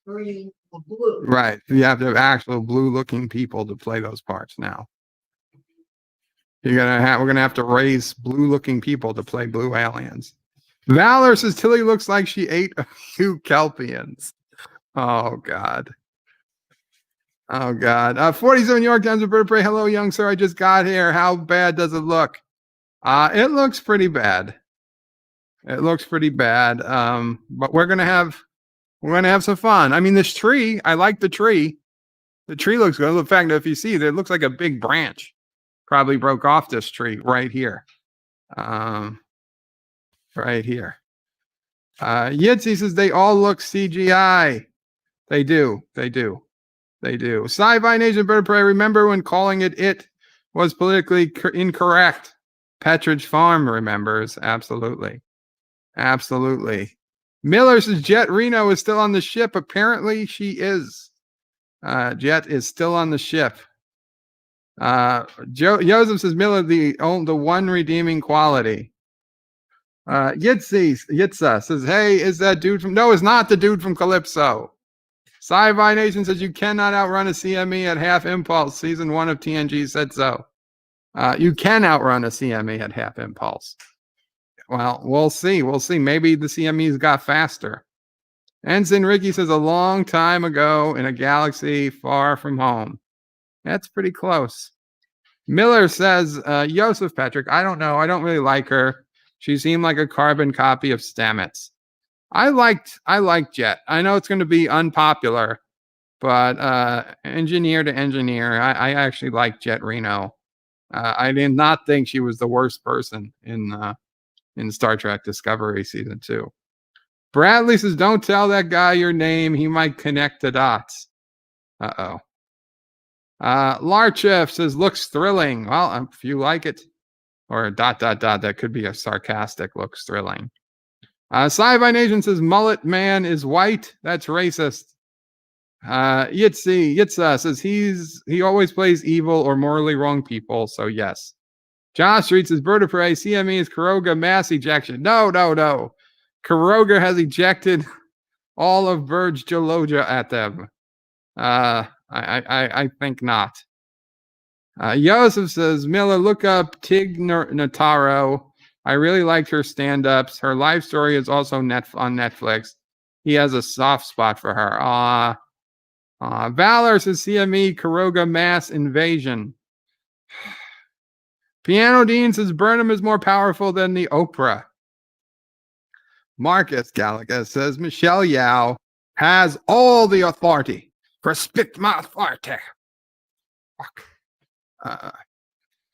Green or blue. Right. You have to have actual blue looking people to play those parts now. We're going to have to raise blue looking people to play blue aliens. Valor says Tilly looks like she ate a few Kelpians. Oh God. Oh God. 47 York Times of Bird Prey. Hello, young sir. I just got here. How bad does it look? It looks pretty bad. It looks pretty bad. But we're gonna have some fun. I mean, this tree, I like the tree. The tree looks good. In fact, if you see, there looks like a big branch probably broke off this tree right here. Right here. Yitzi says they all look CGI. They do. Sci-Fi Nation Bird Prey, remember when calling it was politically incorrect? Petridge Farm remembers. Absolutely. Miller says Jet Reno is still on the ship. Apparently she is. Jet is still on the ship. Joseph says Miller, the one redeeming quality. Yitza says, hey, is that dude from... No, it's not the dude from Calypso. Sci-Fi Nation says you cannot outrun a CME at half impulse. Season 1 of TNG said so. You can outrun a CME at half impulse. Well, we'll see. Maybe the CMEs got faster. Ensign Ricky says a long time ago in a galaxy far from home. That's pretty close. Miller says, Joseph Patrick, I don't know. I don't really like her. She seemed like a carbon copy of Stamets. I liked Jet. I know it's going to be unpopular, but engineer to engineer, I actually like Jet Reno. I did not think she was the worst person in Star Trek Discovery Season 2. Bradley says, don't tell that guy your name. He might connect the dots. Uh-oh. Larchef says, looks thrilling. Well, if you like it. Or ... That could be a sarcastic looks thrilling. Sci-Fi Nation says, mullet man is white. That's racist. Yitsa says he always plays evil or morally wrong people, so yes. Josh Street says Bird of Prey, CME is Kuroga mass ejection. No. Kuroga has all of Bird's Geologia at them. I think not. Joseph says, Miller, look up Tig Notaro. I really liked her stand-ups. Her life story is also on Netflix. He has a soft spot for her. Valor says CME Kuroga mass invasion. Piano Dean says Burnham is more powerful than the Oprah. Marcus Gallagher says Michelle Yao has all the authority. Respect my authority.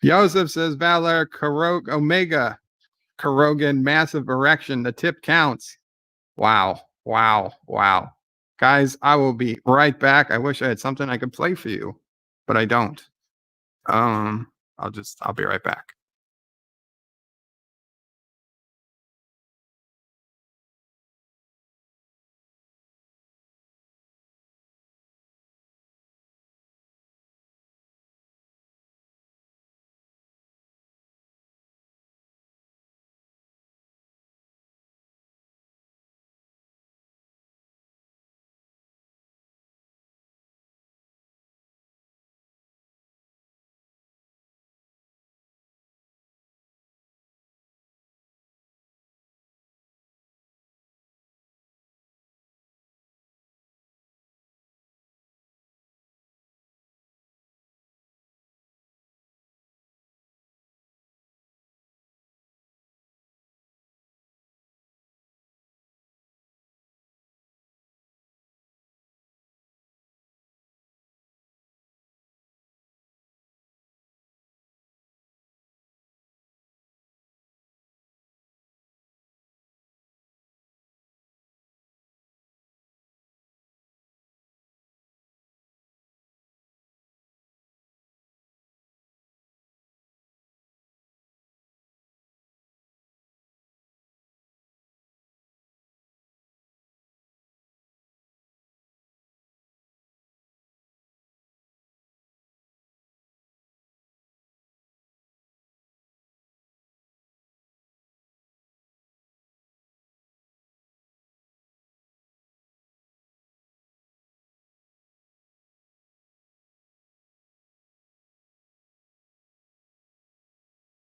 Joseph says Valor Omega Kurogan massive erection. The tip counts. Wow. Guys, I will be right back. I wish I had something I could play for you, but I don't. I'll be right back.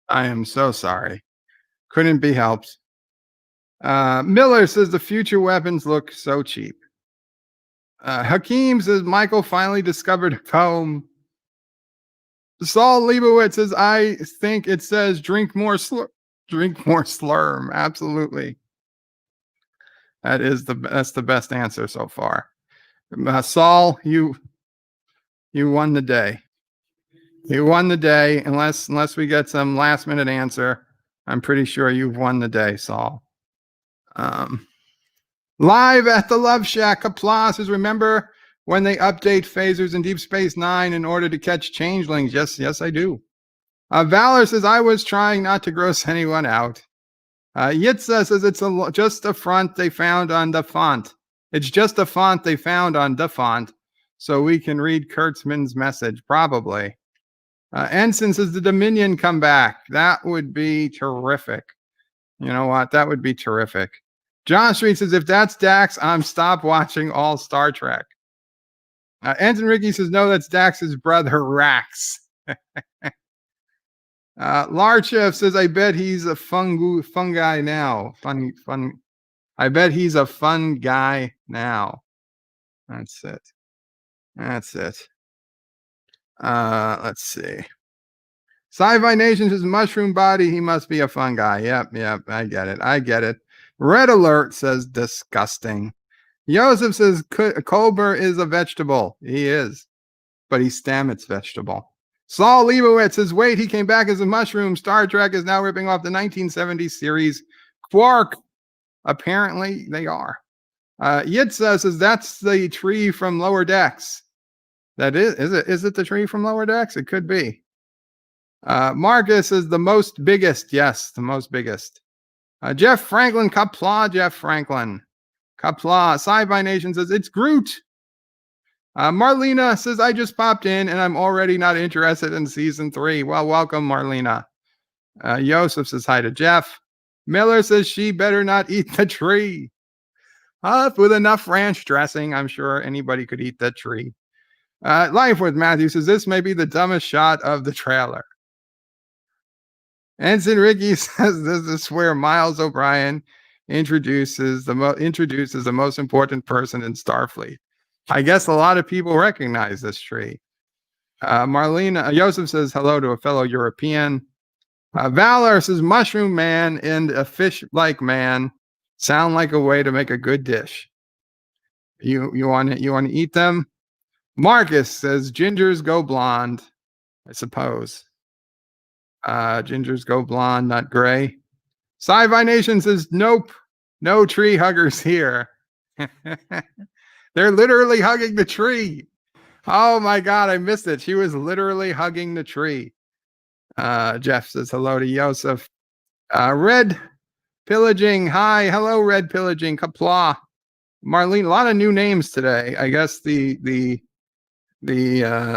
I am so sorry. Couldn't be helped. Miller says the future weapons look so cheap. Hakeem says Michael finally discovered a comb. Saul Leibowitz says I think it says drink more slurm. Absolutely. That's the best answer so far. Saul, you won the day. You won the day. Unless we get some last minute answer, I'm pretty sure you've won the day, Saul. Live at the Love Shack, Qapla says, remember when they update phasers in Deep Space Nine in order to catch changelings? Yes, I do. Valor says, I was trying not to gross anyone out. Yitza says it's just a font they found on the font. It's just a font they found on the font, so we can read Kurtzman's message, probably. Ensign says the Dominion come back. That would be terrific. You know what? That would be terrific. John Street says, if that's Dax, I'm stop watching all Star Trek. Ensign Ricky says, no, that's Dax's brother, Rax. Larchef says, I bet he's a fun guy now. Fun. I bet he's a fun guy now. That's it. Let's see. Sci-Fi Nation says, mushroom body, he must be a fun guy. Yep, I get it. Red Alert says, disgusting. Joseph says, Colbert is a vegetable. He is, but he's Stamets vegetable. Saul Leibowitz says, wait, he came back as a mushroom. Star Trek is now ripping off the 1970s series Quark. Apparently, they are. Yitza says, that's the tree from Lower Decks. That is it the tree from Lower Decks? It could be. Marcus is the most biggest. Yes, the most biggest. Jeff Franklin, Qapla, Jeff Franklin. Qapla, Sci-Fi Nation says, it's Groot. Marlena says, I just popped in and I'm already not interested in season 3. Well, welcome, Marlena. Joseph says hi to Jeff. Miller says she better not eat the tree. With enough ranch dressing, I'm sure anybody could eat that tree. Life with Matthew says this may be the dumbest shot of the trailer. Ensign Ricky says this is where Miles O'Brien introduces the most important person in Starfleet. I guess a lot of people recognize this tree. Marlena Joseph says hello to a fellow European. Valor says mushroom man and a fish-like man sound like a way to make a good dish. You want to eat them? Marcus says gingers go blonde, I suppose. Gingers go blonde, not gray. Sci-Fi Nation says nope, no tree huggers here. They're literally hugging the tree. Oh my God, I missed it. She was literally hugging the tree. Jeff says hello to Joseph. Red Pillaging. Hi. Hello, Red Pillaging. Qapla. Marlene, a lot of new names today. I guess the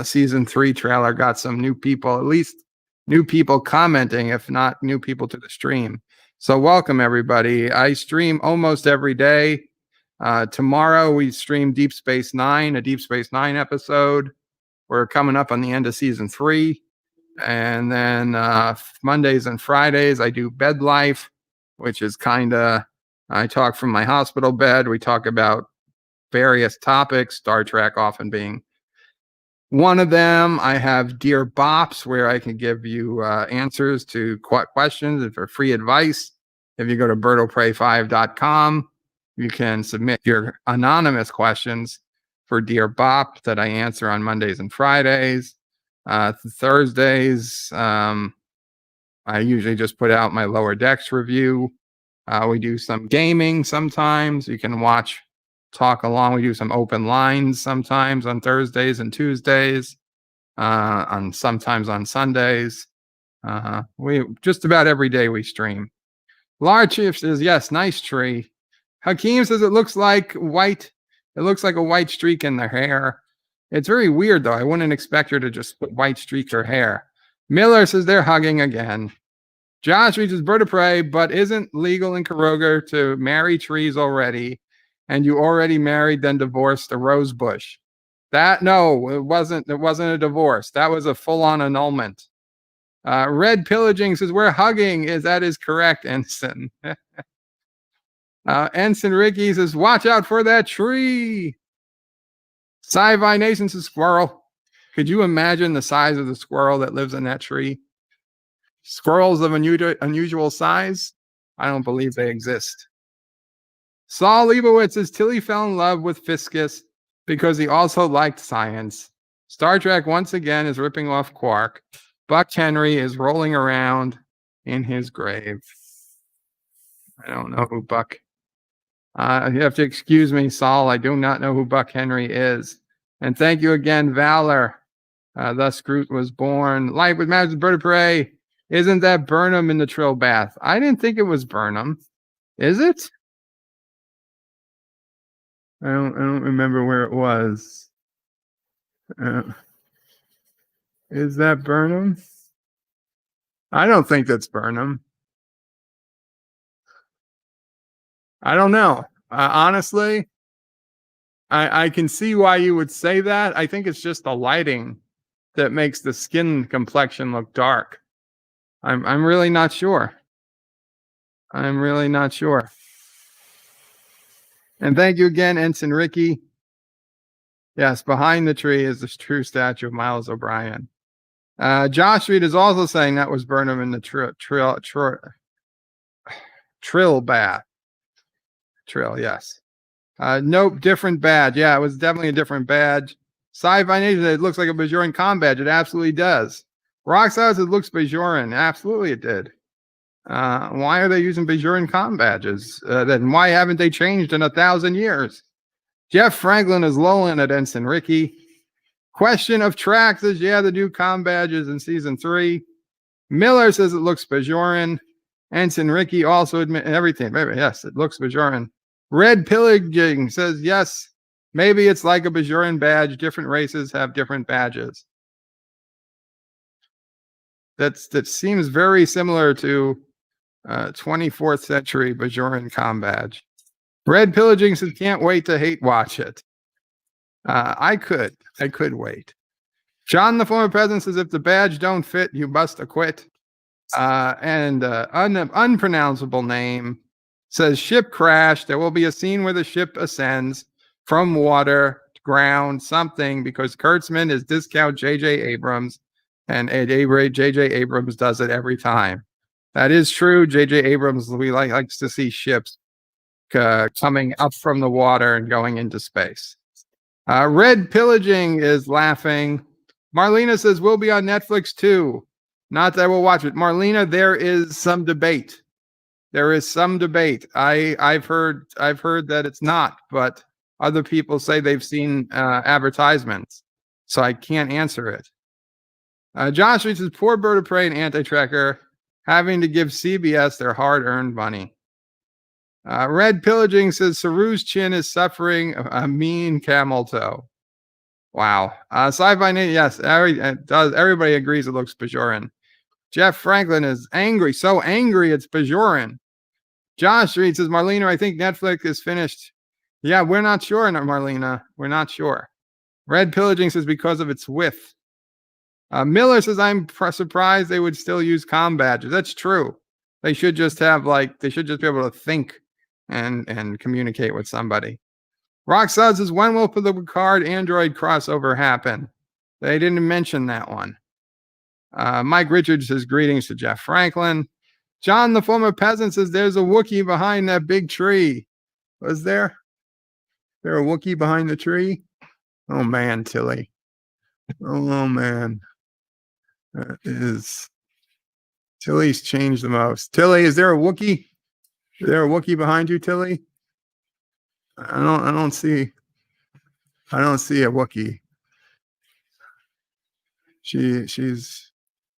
season 3 trailer got some new people, at least new people commenting, if not new people to the stream. So welcome, everybody. I stream almost every day. Tomorrow we stream Deep Space Nine, a Deep Space Nine episode. We're coming up on the end of season 3. And then Mondays and Fridays, I do Bed Life, which is I talk from my hospital bed. We talk about various topics, Star Trek often being one of them. I have Dear Bops, where I can give you answers to questions and for free advice. If you go to birdoprey5.com, you can submit your anonymous questions for Dear Bop that I answer on Mondays and Fridays. Thursdays, I usually just put out my Lower Decks review. We do some gaming sometimes. You can talk along. We do some open lines sometimes on Thursdays and Tuesdays, sometimes on Sundays. We just about every day we stream. Large Chief says, yes, nice tree. Hakeem says it looks like white. It looks like a white streak in their hair. It's very weird, though. I wouldn't expect her to just put white streaks her hair. Miller says they're hugging again. Josh reaches Bird of Prey, but isn't legal in Kuroga to marry trees already, and you already married then divorced a rose bush. No, it wasn't a divorce. That was a full-on annulment. Red Pillaging says we're hugging. That is correct, Ensign. Ensign Ricky says, watch out for that tree. Sci-Fi Nation says squirrel. Could you imagine the size of the squirrel that lives in that tree? Squirrels of unusual size? I don't believe they exist. Saul Leibowitz says Tilly fell in love with Fiscus because he also liked science. Star Trek once again is ripping off Quark. Buck Henry is rolling around in his grave. I don't know who Buck. You have to excuse me, Saul. I do not know who Buck Henry is. And thank you again, Valor. Thus Groot was born. Life with Magic Bird of Prey. Isn't that Burnham in the Trill Bath? I didn't think it was Burnham. Is it? I don't remember where it was. Is that Burnham? I don't think that's Burnham. I don't know. Honestly, I can see why you would say that. I think it's just the lighting that makes the skin complexion look dark. I'm really not sure. I'm really not sure. And thank you again, Ensign Ricky. Yes, behind the tree is the true statue of Miles O'Brien. Josh Reed is also saying that was Burnham in the Trill Bath. Trill, yes. Nope, different badge. Yeah, it was definitely a different badge. Sci-Fi Nation, it looks like a Bajoran com badge. It absolutely does. Roxas, it looks Bajoran. Absolutely it did. Why are they using Bajoran com badges? Then why haven't they changed in 1,000 years? Jeff Franklin is lolling at Ensign Ricky. Question of Track says, yeah, the new com badges in season 3. Miller says it looks Bajoran. Ensign Ricky also admit everything. Maybe, yes, it looks Bajoran. Red Pillaging says, yes, Maybe it's like a Bajoran badge. Different races have different badges. That seems very similar to 24th century Bajoran com badge. Red Pillaging says, can't wait to hate watch it. I could wait. John, the former president, says, if the badge don't fit, you must acquit. And unpronounceable name says, ship crash. There will be a scene where the ship ascends from water, ground, something, because Kurtzman is discount J.J. Abrams, and J.J. Abrams does it every time. That is true. J.J. Abrams likes to see ships coming up from the water and going into space. Red Pillaging is laughing. Marlena says, we'll be on Netflix too. Not that we'll watch it. Marlena, there is some debate. There is some debate. I've heard that it's not, but other people say they've seen advertisements, so I can't answer it. Josh says, poor Bird of Prey and Anti-Tracker having to give CBS their hard-earned money. Red Pillaging says, Saru's chin is suffering a mean camel toe. Wow. Sci-Fi Nate, yes, everybody agrees it looks Bajoran. Jeff Franklin is angry, so angry it's Bajoran. Josh Reed says, Marlena, I think Netflix is finished. Yeah, we're not sure, Marlena. We're not sure. Red Pillaging says, because of its width. Miller says, I'm surprised they would still use comm badges. That's true. They should just have they should just be able to think and communicate with somebody. Roxanne says, when will the Picard Android crossover happen? They didn't mention that one. Mike Richards says, greetings to Jeff Franklin. John, the former peasant, says, there's a Wookiee behind that big tree. Was there? There a Wookiee behind the tree? Oh, man, Tilly. Oh, man. Tilly's changed the most. Tilly, is there a Wookiee? Is there a Wookiee behind you, Tilly? I don't see a Wookiee. She's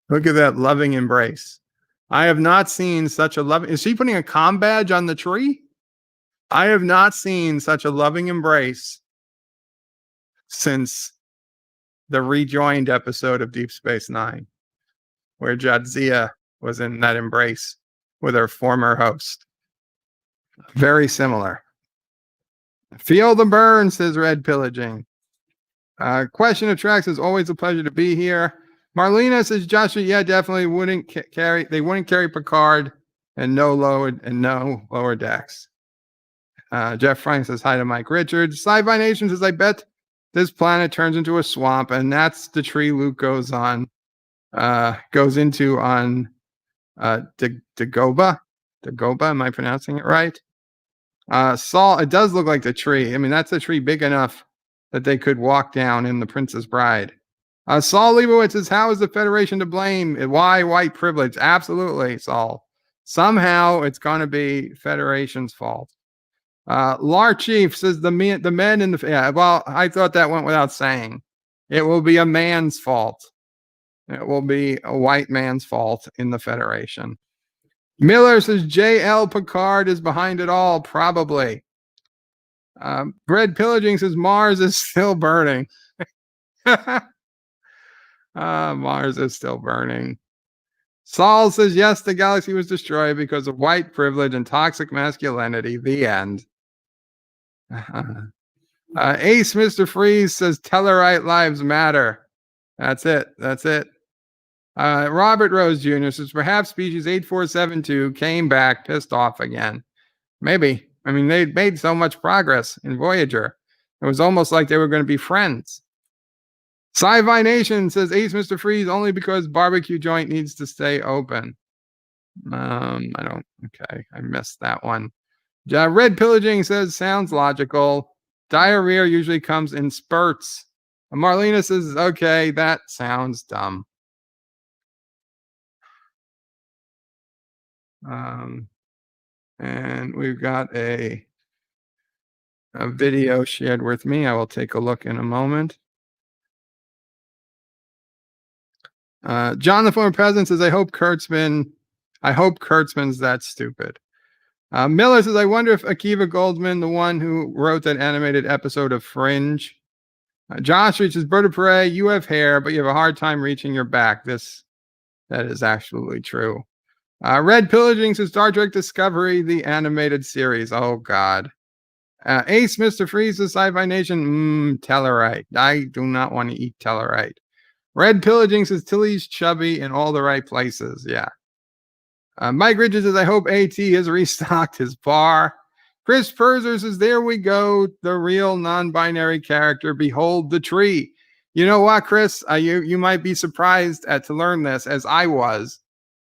look at that loving embrace. I have not seen such a loving. Is she putting a comm badge on the tree? I have not seen such a loving embrace since the rejoined episode of Deep Space Nine, where Jadzia was in that embrace with her former host. Very similar. Feel the burn, says Red Pillaging. Question of Tracks is always a pleasure to be here. Marlena says, Joshua, yeah, definitely wouldn't carry. They wouldn't carry Picard and no lower decks. Jeff Frank says hi to Mike Richards. Sci-Fi Nation says, I bet this planet turns into a swamp, and that's the tree Luke goes into on Dagobah. Dagobah, am I pronouncing it right? Saul, it does look like the tree. I mean, that's a tree big enough that they could walk down in The Princess Bride. Saul Leibowitz says, how is the Federation to blame? Why white privilege? Absolutely, Saul. Somehow it's going to be Federation's fault. Lar Chief says, the men in the... Yeah, well, I thought that went without saying. It will be a man's fault. It will be a white man's fault in the Federation. Miller says, J.L. Picard is behind it all, probably. Red Pillaging says, Mars is still burning. Mars is still burning. Saul says, yes, the galaxy was destroyed because of white privilege and toxic masculinity. The end. Ace Mr. Freeze says, Tellarite lives matter. That's it. Robert Rose Jr. says, perhaps species 8472 came back pissed off again. Maybe. I mean, they made so much progress in Voyager. It was almost like they were going to be friends. Sci-Fi Nation says, Ace Mr. Freeze only because barbecue joint needs to stay open. Okay, I missed that one. Red Pillaging says, sounds logical. Diarrhea usually comes in spurts. Marlena says, okay, that sounds dumb. And we've got a video shared with me. I will take a look in a moment. John, the former president, says, I hope Kurtzman's that stupid. Miller says, I wonder if Akiva Goldman, the one who wrote that animated episode of Fringe. Josh reaches, Bird of Prey, you have hair, but you have a hard time reaching your back. That is absolutely true. Red Pillaging says, Star Trek Discovery, the animated series. Oh, God. Ace, Mr. Freeze, the Sci-Fi Nation. Tellarite. I do not want to eat Tellarite. Red Pillaging says, Tilly's chubby in all the right places. Yeah. Mike Richards says, I hope AT has restocked his bar. Chris Purser says, there we go. The real non-binary character. Behold the tree. You know what, Chris? You might be surprised to learn this, as I was.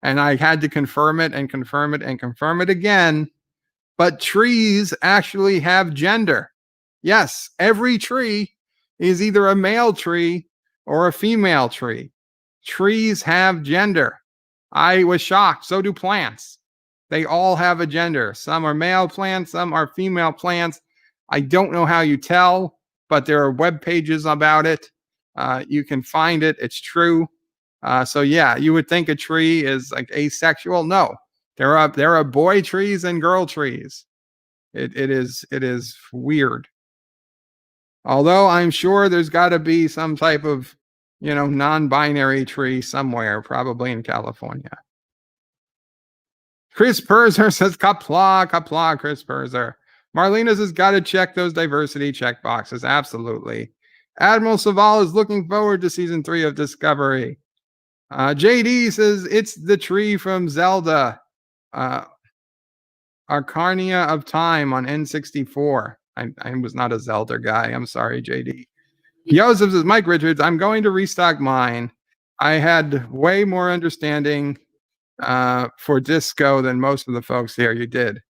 And I had to confirm it and confirm it and confirm it again. But trees actually have gender. Yes, every tree is either a male tree or a female tree. Trees have gender. I was shocked. So do plants. They all have a gender. Some are male plants, some are female plants. I don't know how you tell, but there are web pages about it. You can find it. It's true. So yeah, you would think a tree is like asexual. No, there are boy trees and girl trees. It is weird. Although I'm sure there's got to be some type of, non-binary tree somewhere, probably in California. Chris Purser says, Qapla, Chris Purser. Marlena says, got to check those diversity check boxes. Absolutely. Admiral Saval is looking forward to season 3 of Discovery. JD says, it's the tree from Zelda. Arcarnia of Time on N64. I was not a Zelda guy. I'm sorry, JD. Joseph says, Mike Richards, I'm going to restock mine. I had way more understanding for disco than most of the folks here. You did.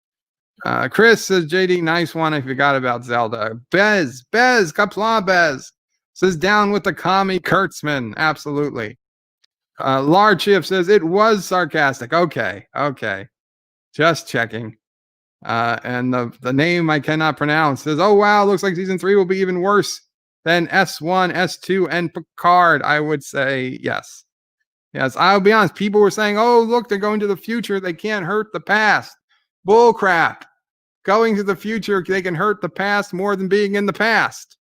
Chris says, JD, nice one. I forgot about Zelda. Bez, Qapla Bez says, down with the commie Kurtzman. Absolutely. Large Chief says, it was sarcastic. Okay. Just checking. And the name I cannot pronounce says, oh, wow, looks like season 3 will be even worse than S1, S2, and Picard. I would say yes. Yes, I'll be honest. People were saying, oh, look, they're going to the future. They can't hurt the past. Bull crap. Going to the future, they can hurt the past more than being in the past.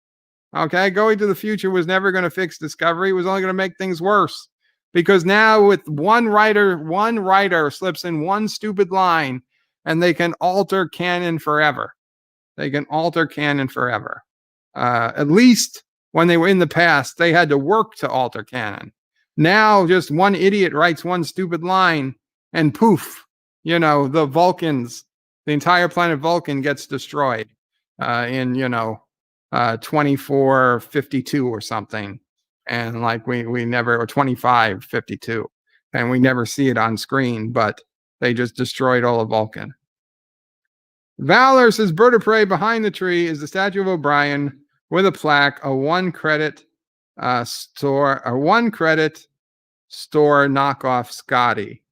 Okay, going to the future was never going to fix Discovery. It was only going to make things worse. Because now with one writer slips in one stupid line, and they can alter canon forever. At least when they were in the past, they had to work to alter canon. Now, just one idiot writes one stupid line, and poof, the Vulcans, the entire planet Vulcan gets destroyed in 2452 or something. And like we never, or 2552, and we never see it on screen, but they just destroyed all of Vulcan. Valor says, Bird of Prey behind the tree is the statue of O'Brien with a plaque, a one credit store knockoff Scotty.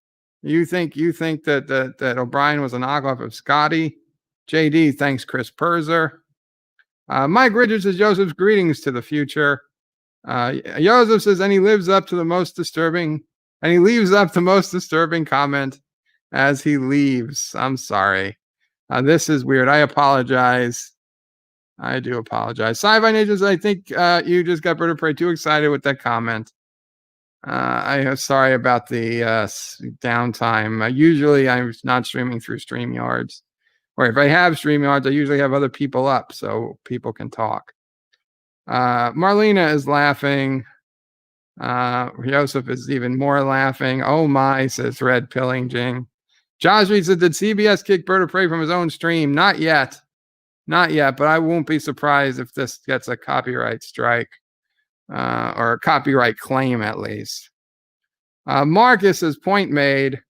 You think that O'Brien was a knockoff of Scotty? JD, thanks, Chris Purser. Mike Richards says, Joseph's greetings to the future. Joseph says, and he leaves up the most disturbing comment as he leaves. I'm sorry. This is weird. I apologize. I do apologize. Sci-Fi Nations, I think you just got Bird of Prey too excited with that comment. I am sorry about the downtime. Usually I'm not streaming through StreamYards. Or if I have StreamYards, I usually have other people up so people can talk. Marlena is laughing. Joseph is even more laughing. Oh my, says Red Pillaging. Josh Reed said, did CBS kick Bird of Prey from his own stream? Not yet, but I won't be surprised if this gets a copyright strike or a copyright claim at least. Marcus is point made.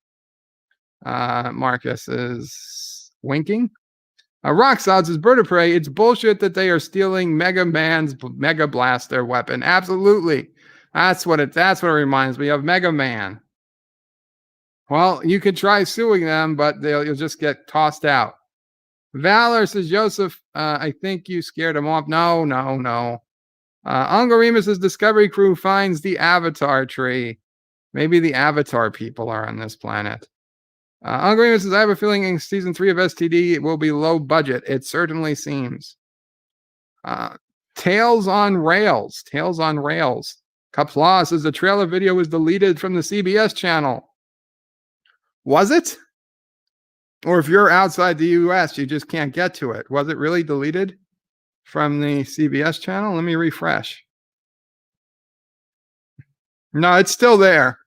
Marcus is winking. Rocksolid says, Bird of Prey, it's bullshit that they are stealing Mega Man's Mega Blaster weapon. Absolutely. That's what it reminds me of, Mega Man. Well, you could try suing them, but you'll just get tossed out. Valor says, Joseph, I think you scared him off. No. Ungarima says, Discovery crew finds the Avatar tree. Maybe the Avatar people are on this planet. Uncle Remus says, I have a feeling in season 3 of STD it will be low budget. It certainly seems. Tales on Rails. Tales on Rails. Qapla says the trailer video was deleted from the CBS channel. Was it? Or if you're outside the US, you just can't get to it. Was it really deleted from the CBS channel? Let me refresh. No, it's still there.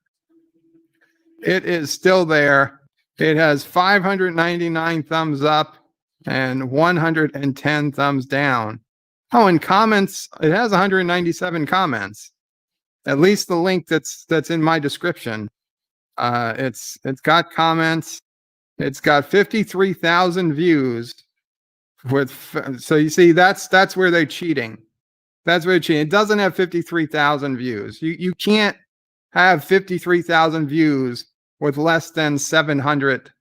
It is still there. It has 599 thumbs up and 110 thumbs down. Oh, and comments, it has 197 comments. At least the link that's in my description. It's got comments. It's got 53,000 views. So you see, that's where they're cheating. That's where they're cheating. It doesn't have 53,000 views. You can't have 53,000 views with less than 700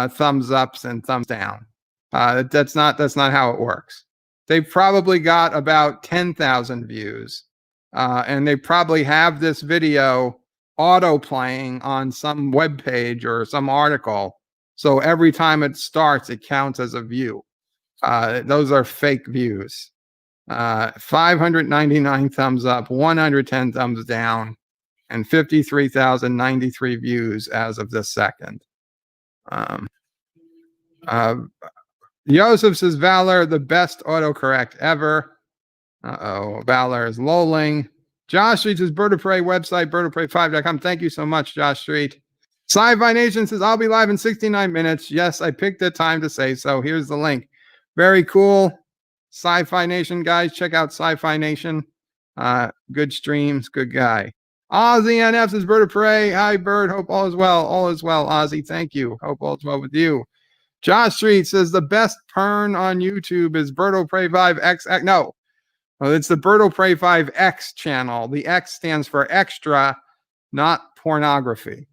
thumbs ups and thumbs down. That's not how it works. They've probably got about 10,000 views, and they probably have this video auto playing on some web page or some article. So every time it starts, it counts as a view. Those are fake views. 599 thumbs up, 110 thumbs down, and 53,093 views as of this second. Joseph says, Valor, the best autocorrect ever. Valor is lolling. Josh Street says, Bird of Prey website, birdofprey5.com. Thank you so much, Josh Street. Sci-Fi Nation says, I'll be live in 69 minutes. Yes, I picked the time to say so. Here's the link. Very cool. Sci-Fi Nation, guys. Check out Sci-Fi Nation. Good streams. Good guy. Ozzy NF says, Bird of Prey. Hi, Bird. Hope all is well. All is well, Ozzy. Thank you. Hope all is well with you. Josh Street says, the best pern on YouTube is Birdo Prey 5X. No. Well, it's the Birdo Prey 5X channel. The X stands for extra, not pornography.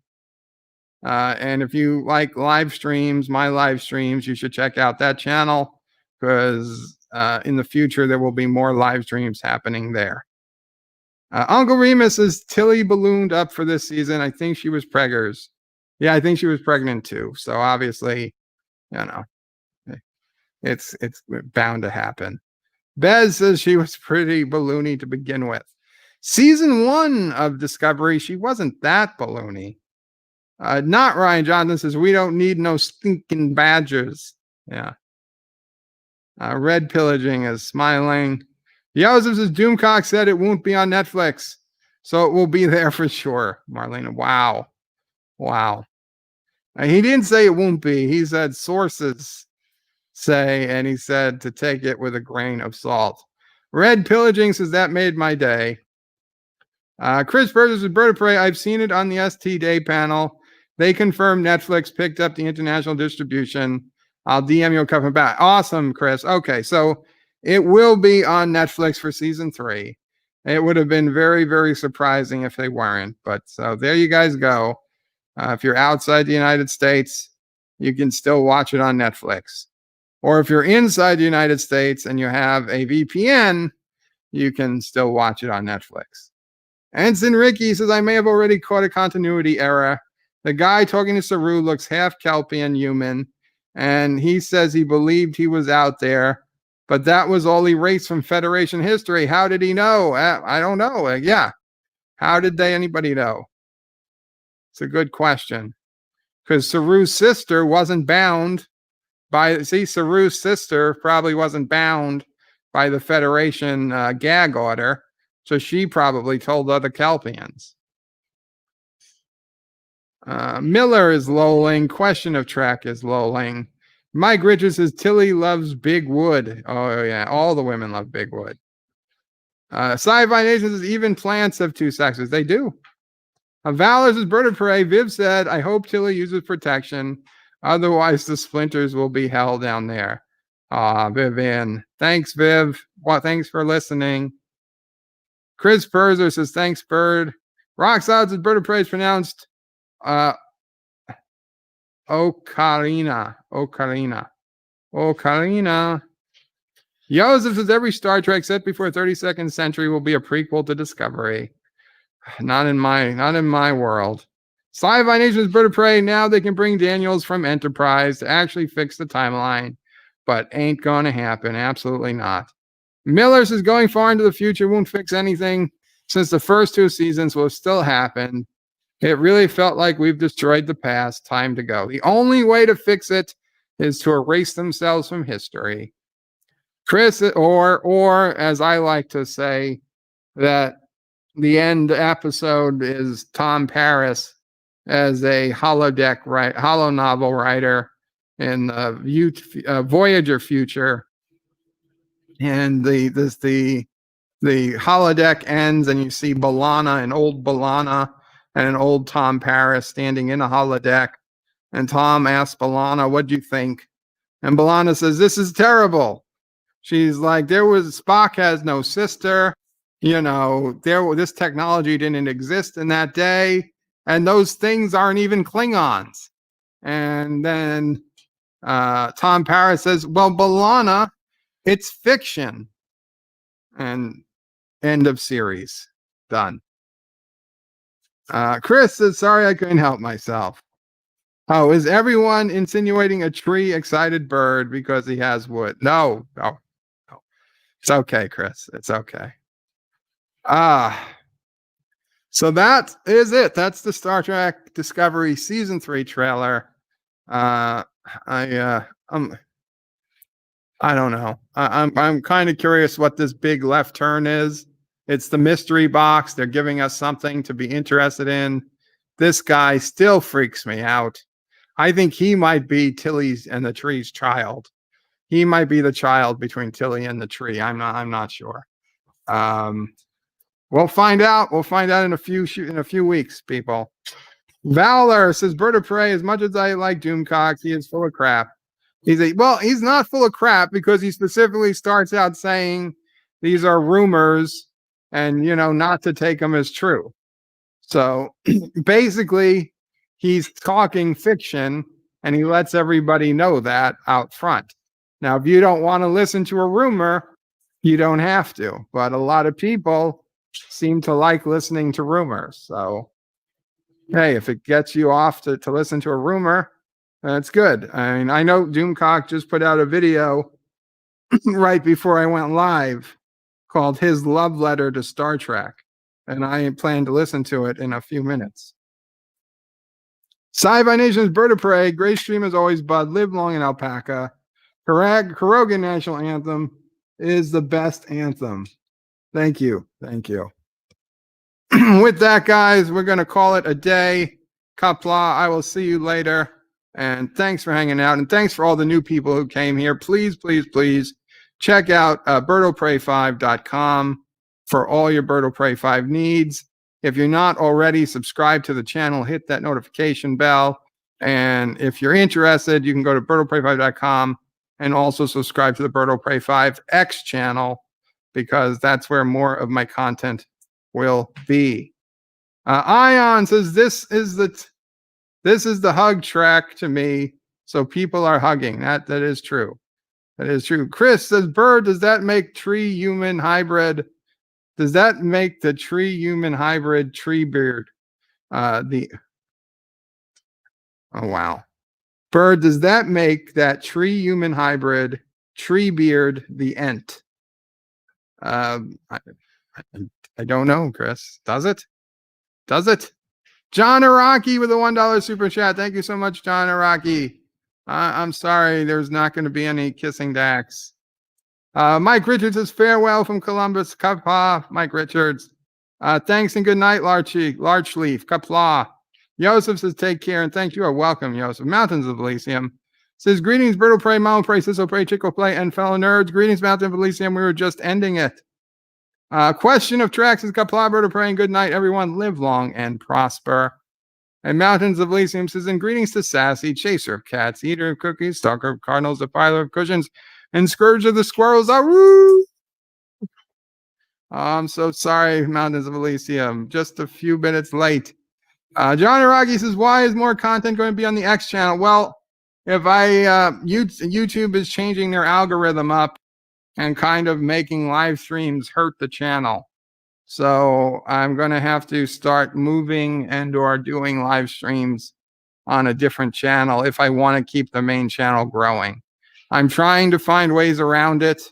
And if you like live streams, my live streams, you should check out that channel because in the future there will be more live streams happening there. Uncle Remus is Tilly ballooned up for this season. I think she was preggers. Yeah, I think she was pregnant too. So obviously, you know, it's bound to happen. Bez says she was pretty balloony to begin with. Season 1 of Discovery, she wasn't that balloony. Not Ryan Johnson says, we don't need no stinking badgers. Yeah. Red Pillaging is smiling. Joseph says, Doomcock said it won't be on Netflix, so it will be there for sure. Marlena, wow. Wow. He didn't say it won't be. He said sources say, and he said to take it with a grain of salt. Red Pillaging says, that made my day. Chris Burgess with Bird of Prey. I've seen it on the ST Day panel. They confirmed Netflix picked up the international distribution. I'll DM you a couple back. Awesome, Chris. Okay, so it will be on Netflix for season 3. It would have been very, very surprising if they weren't. But so there you guys go. If you're outside the United States, you can still watch it on Netflix. Or if you're inside the United States and you have a VPN, you can still watch it on Netflix. Ensign Ricky says, I may have already caught a continuity error. The guy talking to Saru looks half Kelpian human, and he says he believed he was out there, but that was all erased from Federation history. How did he know? I don't know. Yeah. How did anybody know? It's a good question. Because Saru's sister wasn't bound by, Saru's sister probably wasn't bound by the Federation gag order. So she probably told other Kelpians. Miller is lolling. Question of Trek is lolling. Mike Richards says Tilly loves Big Wood. Oh, yeah. All the women love Big Wood. Sci-Fi Nation says even plants have 2 sexes. They do. Valor says Bird of Prey. Viv said, I hope Tilly uses protection. Otherwise, the splinters will be hell down there. Vivian. Thanks, Viv. Well, thanks for listening. Chris Perzer says, thanks, Bird. Roxod says Bird of Prey is pronounced Ocarina. Joseph says every Star Trek set before 32nd century will be a prequel to Discovery. Not in my world. Sci-Fi Nation's Bird of Prey. Now they can bring Daniels from Enterprise to actually fix the timeline, but ain't going to happen. Absolutely not. Miller's is going far into the future. Won't fix anything since the first 2 seasons will still happen. It really felt like we've destroyed the past. Time to go. The only way to fix it is to erase themselves from history. Chris, or as I like to say, that the end episode is Tom Paris as a holo novel writer in the Voyager future, and the holodeck ends, and you see B'Elanna, an old B'Elanna, and an old Tom Paris standing in a holodeck. And Tom asks B'Elanna, "What do you think?" And B'Elanna says, "This is terrible." She's like, Spock has no sister. This technology didn't exist in that day, and those things aren't even Klingons. And then Tom Paris says, "Well, B'Elanna, it's fiction." And end of series. Done. Chris says, "Sorry, I couldn't help myself." Oh, is everyone insinuating a tree excited bird because he has wood? No. It's okay, Chris. It's okay. So that is it. That's the Star Trek Discovery Season 3 trailer. I don't know. I'm kind of curious what this big left turn is. It's the mystery box. They're giving us something to be interested in. This guy still freaks me out. I think he might be Tilly's and the tree's child. He might be the child between Tilly and the tree. I'm not sure. We'll find out. We'll find out in a few weeks, people. Valor says, "Bird of Prey, as much as I like Doomcock, he is full of crap." He's not full of crap because he specifically starts out saying these are rumors and, not to take them as true. So basically, he's talking fiction, and he lets everybody know that out front. Now, if you don't want to listen to a rumor, you don't have to. But a lot of people seem to like listening to rumors. So, hey, if it gets you off to listen to a rumor, that's good. I mean, I know Doomcock just put out a video right before I went live called his love letter to Star Trek, and I plan to listen to it in a few minutes. Sci-Fi Nation's Bird of Prey. Great stream as always, bud. Live long in Alpaca. Korogan National Anthem is the best anthem. Thank you. With that, guys, we're going to call it a day. Qapla, I will see you later. And thanks for hanging out. And thanks for all the new people who came here. Please, please, please check out birdoprey5.com for all your Bird of Prey 5 needs. If you're not already, subscribe to the channel, hit that notification bell. And if you're interested, you can go to birdoprey5.com and also subscribe to the Bird of Prey 5 X channel, because that's where more of my content will be. Ion says, this is the hug track to me. So people are hugging. That is true. That is true. Chris says, Bird, does that make tree human hybrid? Does that make the tree human hybrid tree beard? Oh wow. Bird, does that make that tree human hybrid tree beard the ent? I don't know, Chris. Does it? John Araki with a $1 super chat. Thank you so much, John Araki. I'm sorry, there's not going to be any kissing Dax. Mike Richards says, farewell from Columbus. Qapla, Mike Richards. Thanks and good night, Larchleaf. Qapla. Joseph says, take care and thank you. You're welcome, Joseph. Mountains of Elysium says, greetings, Bird of Prey, Mount Prey, Sizzle Prey, Chickle Play, and fellow nerds. Greetings, Mountain of Elysium. We were just ending it. Question of Tracks says, Qapla, Bird of Prey, and good night, everyone. Live long and prosper. And Mountains of Elysium says, and greetings to Sassy, Chaser of Cats, Eater of Cookies, Stalker of Cardinals, Defiler of Cushions, and Scourge of the Squirrels. Woo! I'm so sorry, Mountains of Elysium. Just a few minutes late. John Araki says, why is more content going to be on the X channel? Well, if YouTube is changing their algorithm up and kind of making live streams hurt the channel. So I'm going to have to start moving and or doing live streams on a different channel if I want to keep the main channel growing. I'm trying to find ways around it,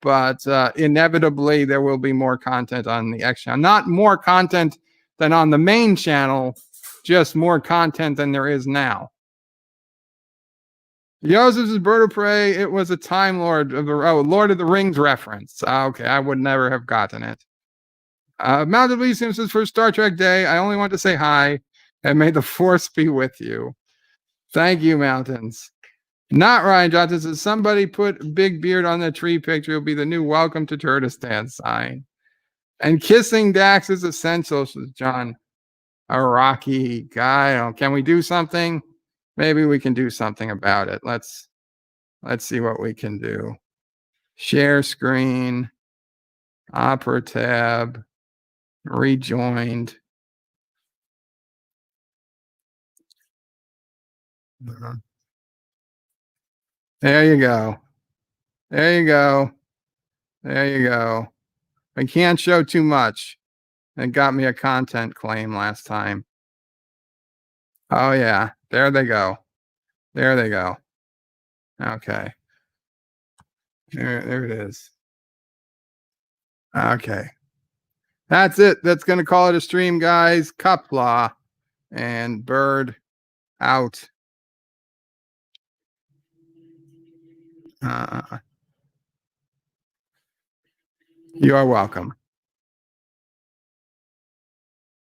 but inevitably there will be more content on the X channel. Not more content than on the main channel, just more content than there is now. Joseph's Bird of Prey, it was a Time Lord of the Lord of the Rings reference. Okay, I would never have gotten it. Mounted Lee Simpsons for Star Trek Day. I only want to say hi and may the force be with you. Thank you, Mountains. Not Ryan Johnson says somebody put Big Beard on the tree picture. It'll be the new Welcome to Turtistan sign. And kissing Dax is essential, says John. A rocky guy. Can we do something? Maybe we can do something about it. Let's see what we can do. Share screen, Opera tab, rejoined. There you go. There you go. There you go. I can't show too much. It got me a content claim last time. Oh, yeah. There they go. There they go. Okay. There it is. Okay. That's it. That's going to call it a stream, guys. Qapla and Bird out. You are welcome.